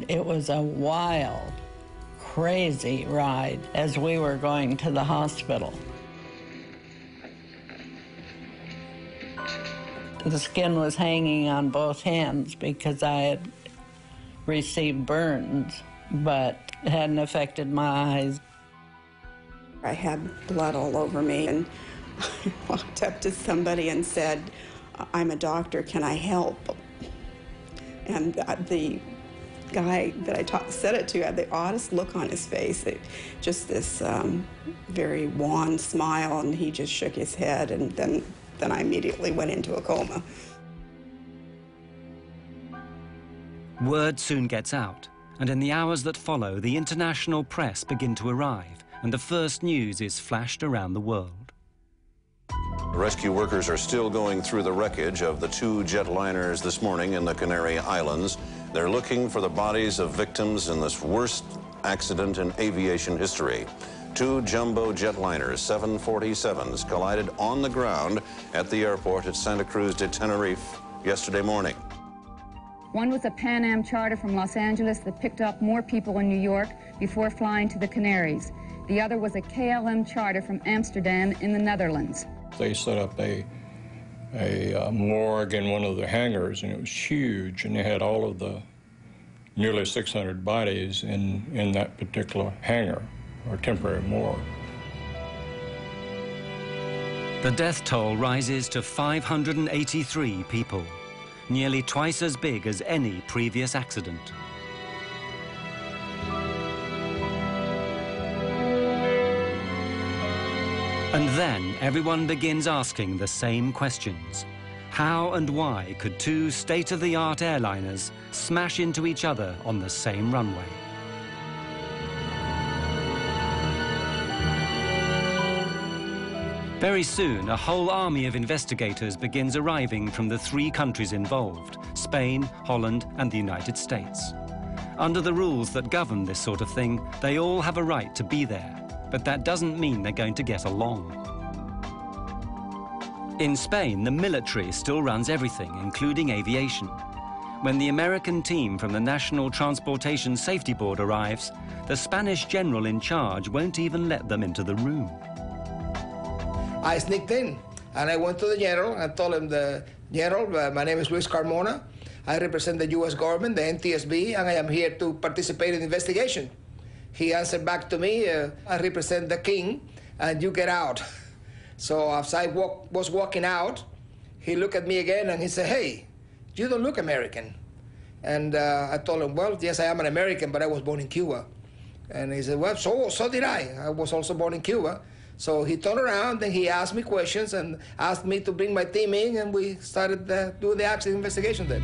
[SPEAKER 22] It was a wild, crazy ride as we were going to the hospital. The skin was hanging on both hands because I had received burns, but it hadn't affected my eyes.
[SPEAKER 19] I had blood all over me, and I walked up to somebody and said, "I'm a doctor, can I help?" And the guy that I said it to had the oddest look on his face, just this very wan smile, and he just shook his head, and then I immediately went into a coma.
[SPEAKER 21] Word soon gets out, and in the hours that follow, the international press begin to arrive, and the first news is flashed around the world.
[SPEAKER 5] Rescue workers are still going through the wreckage of the 2 jetliners this morning in the Canary Islands. They're looking for the bodies of victims in this worst accident in aviation history. 2 jumbo jetliners, 747s, collided on the ground at the airport at Santa Cruz de Tenerife yesterday morning.
[SPEAKER 6] One was a Pan Am charter from Los Angeles that picked up more people in New York before flying to the Canaries. The other was a KLM charter from Amsterdam in the Netherlands.
[SPEAKER 18] They set up a morgue in one of the hangars, and it was huge, and they had all of the nearly 600 bodies in that particular hangar, or temporary morgue.
[SPEAKER 21] The death toll rises to 583 people, nearly twice as big as any previous accident. And then everyone begins asking the same questions. How and why could two state-of-the-art airliners smash into each other on the same runway? Very soon, a whole army of investigators begins arriving from the three countries involved, Spain, Holland, and the United States. Under the rules that govern this sort of thing, they all have a right to be there, but that doesn't mean they're going to get along. In Spain, the military still runs everything, including aviation. When the American team from the National Transportation Safety Board arrives, the Spanish general in charge won't even let them into the room.
[SPEAKER 4] I sneaked in, and I went to the general and told him, the general, my name is Luis Carmona. I represent the U.S. government, the NTSB, and I am here to participate in the investigation. He answered back to me, I represent the king, and you get out. So as I was walking out, he looked at me again, and he said, hey, you don't look American. And I told him, well, yes, I am an American, but I was born in Cuba. And he said, well, so did I. I was also born in Cuba. So he turned around and he asked me questions and asked me to bring my team in, and we started doing the accident investigation then.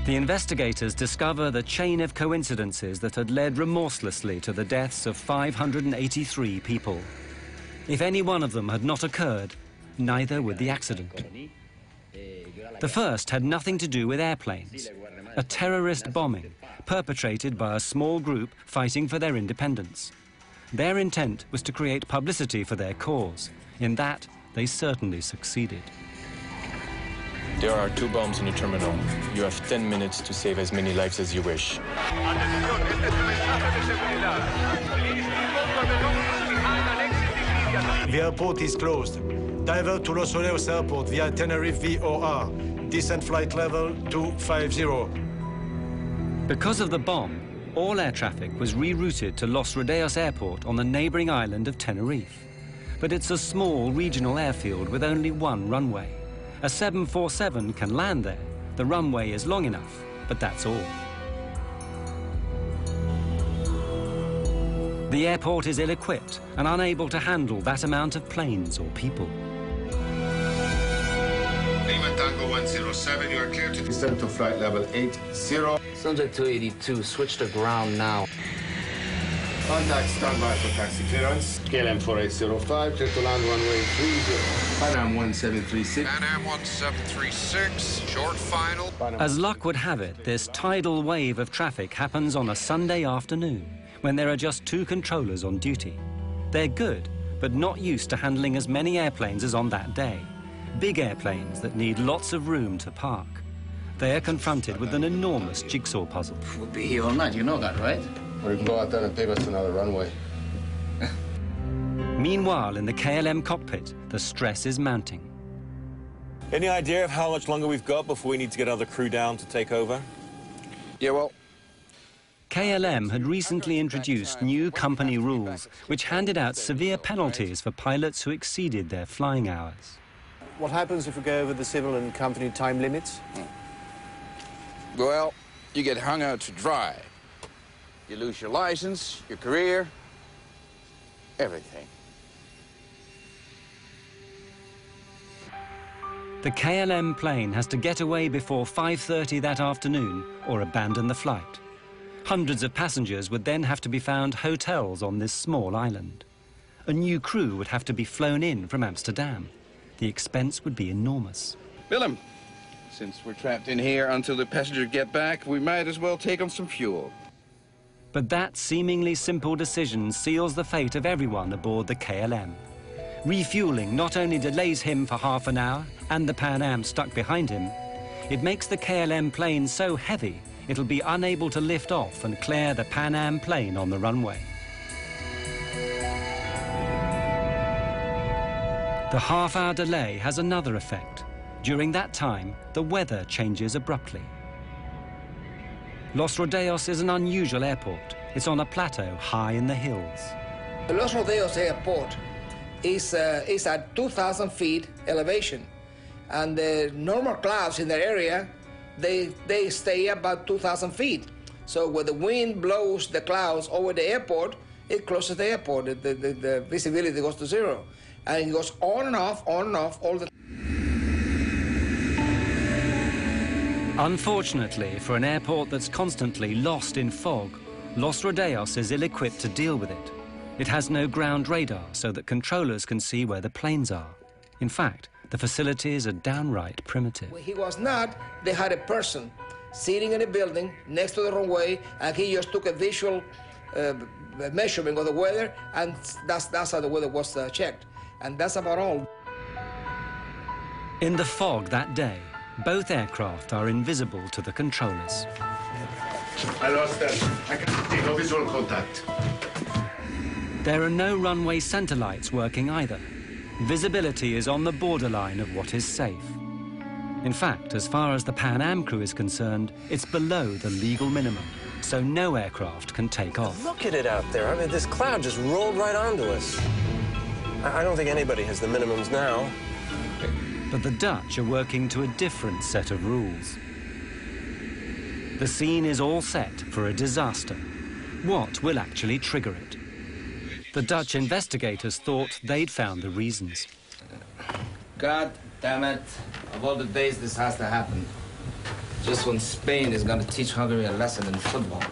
[SPEAKER 21] The investigators discover the chain of coincidences that had led remorselessly to the deaths of 583 people. If any one of them had not occurred, neither would the accident. The first had nothing to do with airplanes, a terrorist bombing perpetrated by a small group fighting for their independence. Their intent was to create publicity for their cause. In that, they certainly succeeded.
[SPEAKER 7] There are 2 bombs in the terminal. You have 10 minutes to save as many lives as you wish.
[SPEAKER 10] The airport is closed. Divert to Los Olejos Airport via Tenerife VOR. Descent flight level 250.
[SPEAKER 21] Because of the bomb, all air traffic was rerouted to Los Rodeos Airport on the neighboring island of Tenerife. But it's a small regional airfield with only one runway. A 747 can land there. The runway is long enough, but that's all. The airport is ill-equipped and unable to handle that amount of planes or people.
[SPEAKER 2] Lima Tango 107, you are clear to descend to flight level 80.
[SPEAKER 15] Subject 282, switch to ground now.
[SPEAKER 2] Contact standby for taxi clearance. KLM 4805, clear to land runway 30. Pan Am 1736.
[SPEAKER 24] Pan Am 1736, short final.
[SPEAKER 21] As luck would have it, this tidal wave of traffic happens on a Sunday afternoon, when there are just 2 controllers on duty. They're good, but not used to handling as many airplanes as on that day. Big airplanes that need lots of room to park. They are confronted with an enormous jigsaw puzzle.
[SPEAKER 15] We'll be here all night, you know that, right?
[SPEAKER 2] Or you can go out there and take us to another runway.
[SPEAKER 21] Meanwhile, in the KLM cockpit, the stress is mounting.
[SPEAKER 25] Any idea of how much longer we've got before we need to get other crew down to take over?
[SPEAKER 15] Yeah, well...
[SPEAKER 21] KLM had recently introduced new company rules, which handed out severe penalties for pilots who exceeded their flying hours.
[SPEAKER 26] What happens if we go over the civil and company time limits?
[SPEAKER 15] Well, you get hung out to dry. You lose your license, your career, everything.
[SPEAKER 21] The KLM plane has to get away before 5:30 that afternoon or abandon the flight. Hundreds of passengers would then have to be found hotels on this small island. A new crew would have to be flown in from Amsterdam. The expense would be enormous.
[SPEAKER 15] Willem, since we're trapped in here until the passengers get back, we might as well take on some fuel.
[SPEAKER 21] But that seemingly simple decision seals the fate of everyone aboard the KLM. Refueling not only delays him for half an hour and the Pan Am stuck behind him, it makes the KLM plane so heavy it'll be unable to lift off and clear the Pan Am plane on the runway. The half-hour delay has another effect. During that time, the weather changes abruptly. Los Rodeos is an unusual airport. It's on a plateau high in the hills.
[SPEAKER 4] Los Rodeos Airport is at 2,000 feet elevation, and the normal clouds in the area, they stay about 2,000 feet. So when the wind blows the clouds over the airport, it closes the airport. The visibility goes to zero. And it goes on and off all the time.
[SPEAKER 21] Unfortunately, for an airport that's constantly lost in fog, Los Rodeos is ill-equipped to deal with it. It has no ground radar so that controllers can see where the planes are. In fact, the facilities are downright primitive.
[SPEAKER 4] When he was not, they had a person sitting in a building next to the runway, and he just took a visual measurement of the weather, and that's how the weather was checked. And that's about all.
[SPEAKER 21] In the fog that day, both aircraft are invisible to the controllers.
[SPEAKER 2] I lost them. I can't see no visual contact.
[SPEAKER 21] There are no runway center lights working either. Visibility is on the borderline of what is safe. In fact, as far as the Pan Am crew is concerned, it's below the legal minimum, so no aircraft can take off.
[SPEAKER 1] Look at it out there. I mean, this cloud just rolled right onto us. I don't think anybody has the minimums now.
[SPEAKER 21] But the Dutch are working to a different set of rules. The scene is all set for a disaster. What will actually trigger it? The Dutch investigators thought they'd found the reasons.
[SPEAKER 8] God damn it. Of all the days this has to happen. Just when Spain is going to teach Hungary a lesson in football.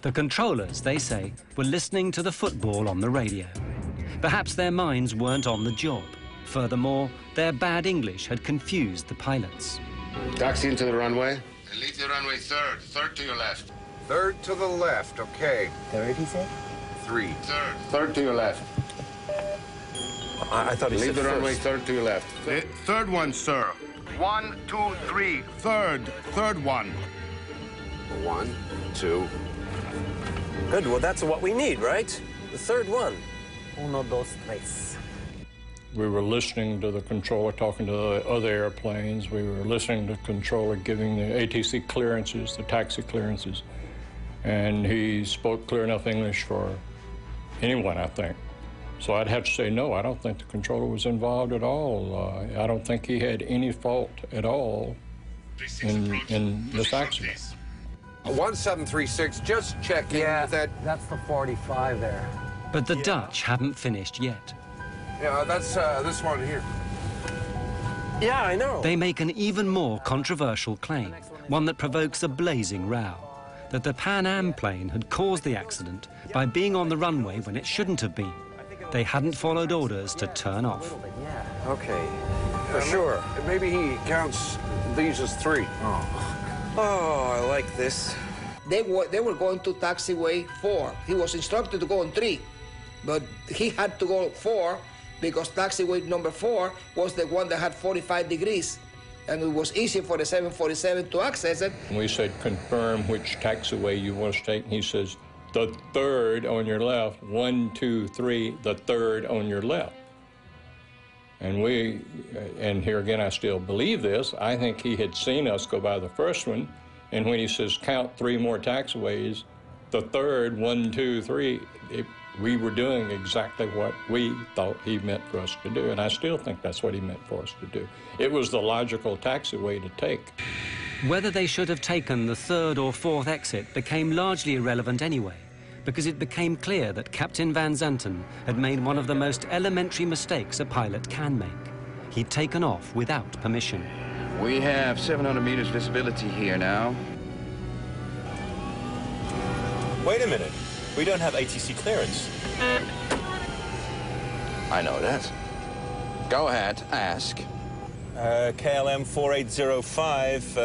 [SPEAKER 21] The controllers, they say, were listening to the football on the radio. Perhaps their minds weren't on the job. Furthermore, their bad English had confused the pilots.
[SPEAKER 2] Taxi into the runway.
[SPEAKER 24] And leave the runway third. Third to your left.
[SPEAKER 2] Third to the left, okay.
[SPEAKER 1] Third, he said?
[SPEAKER 2] 3.
[SPEAKER 24] Third.
[SPEAKER 2] Third to your left.
[SPEAKER 1] I thought he said
[SPEAKER 2] Leave the
[SPEAKER 1] first.
[SPEAKER 2] runway third to your left.
[SPEAKER 24] Third one, sir. 1, 2, 3. Third one.
[SPEAKER 2] 1, 2.
[SPEAKER 1] Good, well, that's what we need, right? The third one.
[SPEAKER 9] 1, 2, 3.
[SPEAKER 18] We were listening to the controller talking to the other airplanes. We were listening to the controller giving the ATC clearances, the taxi clearances. And he spoke clear enough English for anyone, I think. So I'd have to say no, I don't think the controller was involved at all. I don't think he had any fault at all in this accident.
[SPEAKER 2] 1736, just checking that.
[SPEAKER 9] That's the 45 there.
[SPEAKER 21] But the Dutch haven't finished yet.
[SPEAKER 2] Yeah, that's this one here.
[SPEAKER 1] Yeah, I know.
[SPEAKER 21] They make an even more controversial claim, one that provokes a blazing row, that the Pan Am plane had caused the accident by being on the runway when it shouldn't have been. They hadn't followed orders to turn off.
[SPEAKER 1] Okay, for sure.
[SPEAKER 2] Maybe he counts these as 3.
[SPEAKER 1] Oh, I like this.
[SPEAKER 4] They were going to taxiway 4. He was instructed to go on 3, but he had to go 4 because taxiway number 4 was the one that had 45 degrees, and it was easy for the 747 to access it.
[SPEAKER 18] We said, confirm which taxiway you want to take, and he says, the third on your left, 1, 2, 3, the third on your left. And here again, I still believe this. I think he had seen us go by the first one, and when he says count 3 more taxiways, the third, 1, 2, 3, we were doing exactly what we thought he meant for us to do, and I still think that's what he meant for us to do. It was the logical taxiway to take.
[SPEAKER 21] Whether they should have taken the 3rd or 4th exit became largely irrelevant anyway, because it became clear that Captain Van Zanten had made one of the most elementary mistakes a pilot can make. He'd taken off without permission.
[SPEAKER 12] We have 700 meters visibility here now.
[SPEAKER 25] Wait a minute. We don't have ATC clearance.
[SPEAKER 12] I know that. Go ahead, ask.
[SPEAKER 25] KLM 4805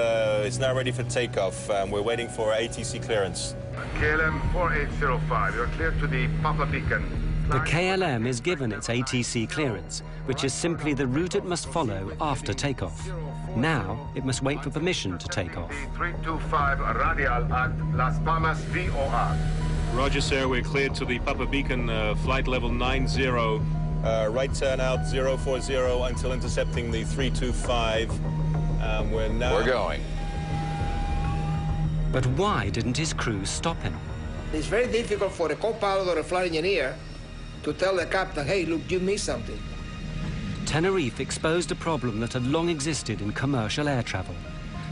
[SPEAKER 25] is now ready for takeoff. We're waiting for ATC clearance.
[SPEAKER 24] KLM 4805, you're clear to the Papa Beacon.
[SPEAKER 21] The KLM is given its ATC clearance, which is simply the route it must follow after takeoff. Now, it must wait for permission to take off.
[SPEAKER 24] 325 radial at Las Palmas VOR.
[SPEAKER 25] Roger, sir. We're cleared to the Papa Beacon, flight level 90. Right turn out 040 until intercepting the 325. We're
[SPEAKER 12] going.
[SPEAKER 21] But why didn't his crew stop him?
[SPEAKER 4] It's very difficult for a co-pilot or a flight engineer to tell the captain, hey, look, you missed something.
[SPEAKER 21] Tenerife exposed a problem that had long existed in commercial air travel.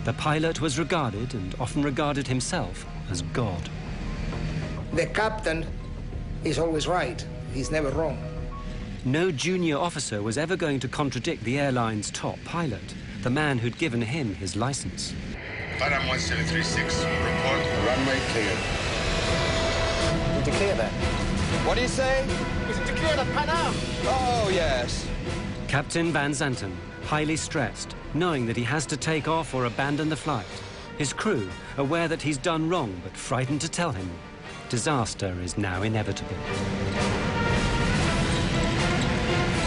[SPEAKER 21] The pilot was regarded, and often regarded himself, as God.
[SPEAKER 4] The captain is always right. He's never wrong.
[SPEAKER 21] No junior officer was ever going to contradict the airline's top pilot, the man who'd given him his license.
[SPEAKER 24] Panam 1736, report.
[SPEAKER 2] Runway cleared.
[SPEAKER 9] We declare that.
[SPEAKER 12] What do you say?
[SPEAKER 9] Is it declare the Panam?
[SPEAKER 12] Oh, yes.
[SPEAKER 21] Captain Van Zanten, highly stressed, knowing that he has to take off or abandon the flight. His crew, aware that he's done wrong but frightened to tell him. Disaster is now inevitable.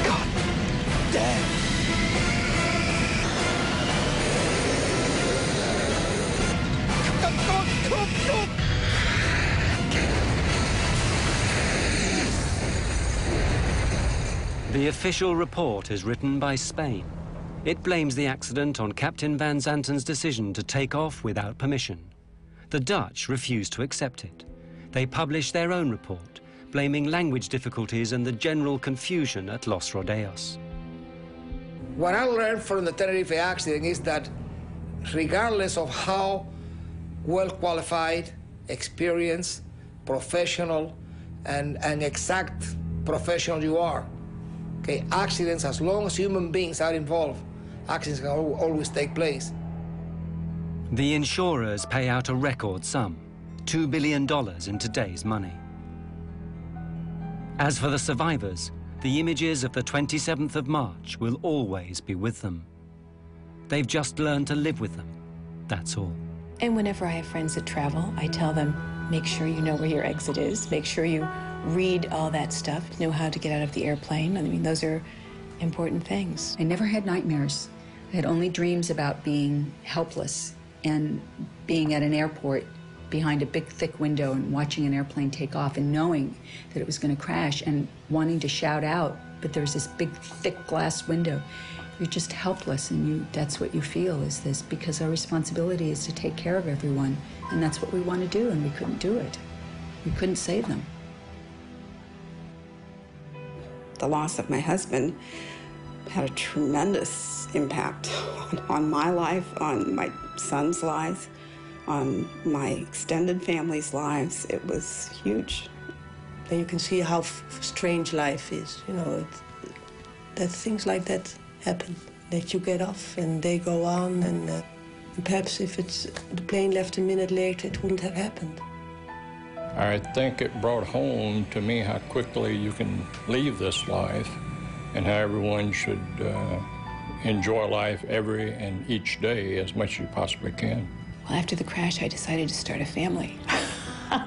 [SPEAKER 12] God damn.
[SPEAKER 21] The official report is written by Spain. It blames the accident on Captain Van Zanten's decision to take off without permission. The Dutch refuse to accept it. They publish their own report, blaming language difficulties and the general confusion at Los Rodeos.
[SPEAKER 4] What I learned from the Tenerife accident is that regardless of how well qualified, experienced, professional, and exact professional you are, okay, accidents, as long as human beings are involved, accidents can always take place.
[SPEAKER 21] The insurers pay out a record sum, $2 billion in today's money. As for the survivors, the images of the 27th of March will always be with them. They've just learned to live with them, that's all.
[SPEAKER 11] And whenever I have friends that travel, I tell them, make sure you know where your exit is, make sure you read all that stuff, know how to get out of the airplane. I mean, those are important things.
[SPEAKER 17] I never had nightmares. I had only dreams about being helpless and being at an airport behind a big, thick window and watching an airplane take off and knowing that it was going to crash and wanting to shout out, but there's this big, thick glass window. You're just helpless, and that's what you feel, is this, because our responsibility is to take care of everyone, and that's what we want to do, and we couldn't do it. We couldn't save them.
[SPEAKER 19] The loss of my husband had a tremendous impact on my life, on my son's lives, on my extended family's lives. It was huge.
[SPEAKER 3] And you can see how strange life is, you know, that things like that happen, that you get off and they go on, and perhaps if the plane left a minute later, it wouldn't have happened.
[SPEAKER 18] I think it brought home to me how quickly you can leave this life and how everyone should enjoy life every and each day as much as you possibly can.
[SPEAKER 11] Well, after the crash, I decided to start a family. I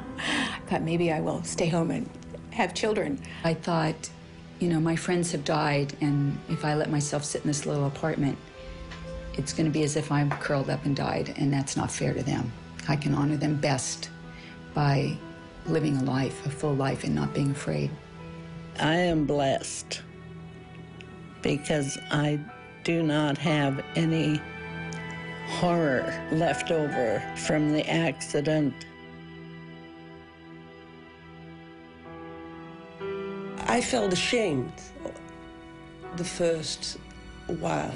[SPEAKER 11] thought maybe I will stay home and have children.
[SPEAKER 17] I thought, you know, my friends have died, and if I let myself sit in this little apartment, it's going to be as if I'm curled up and died, and that's not fair to them. I can honor them best by living a life, a full life, and not being afraid.
[SPEAKER 22] I am blessed because I do not have any horror left over from the accident.
[SPEAKER 3] I felt ashamed the first while.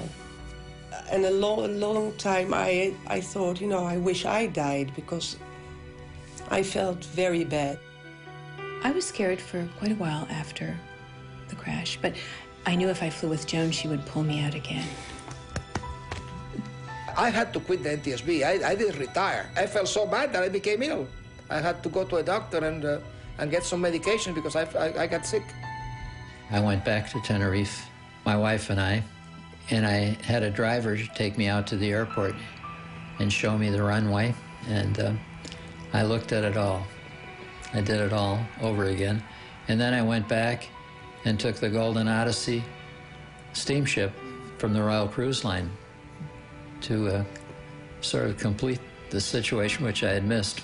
[SPEAKER 3] And a long time I thought, you know, I wish I died, because I felt very bad.
[SPEAKER 11] I was scared for quite a while after the crash, but I knew if I flew with Joan, she would pull me out again.
[SPEAKER 4] I had to quit the NTSB. I didn't retire. I felt so bad that I became ill. I had to go to a doctor and get some medication because I got sick.
[SPEAKER 13] I went back to Tenerife, my wife and I had a driver take me out to the airport and show me the runway, and I looked at it all. I did it all over again. And then I went back and took the Golden Odyssey steamship from the Royal Cruise Line to sort of complete the situation which I had missed.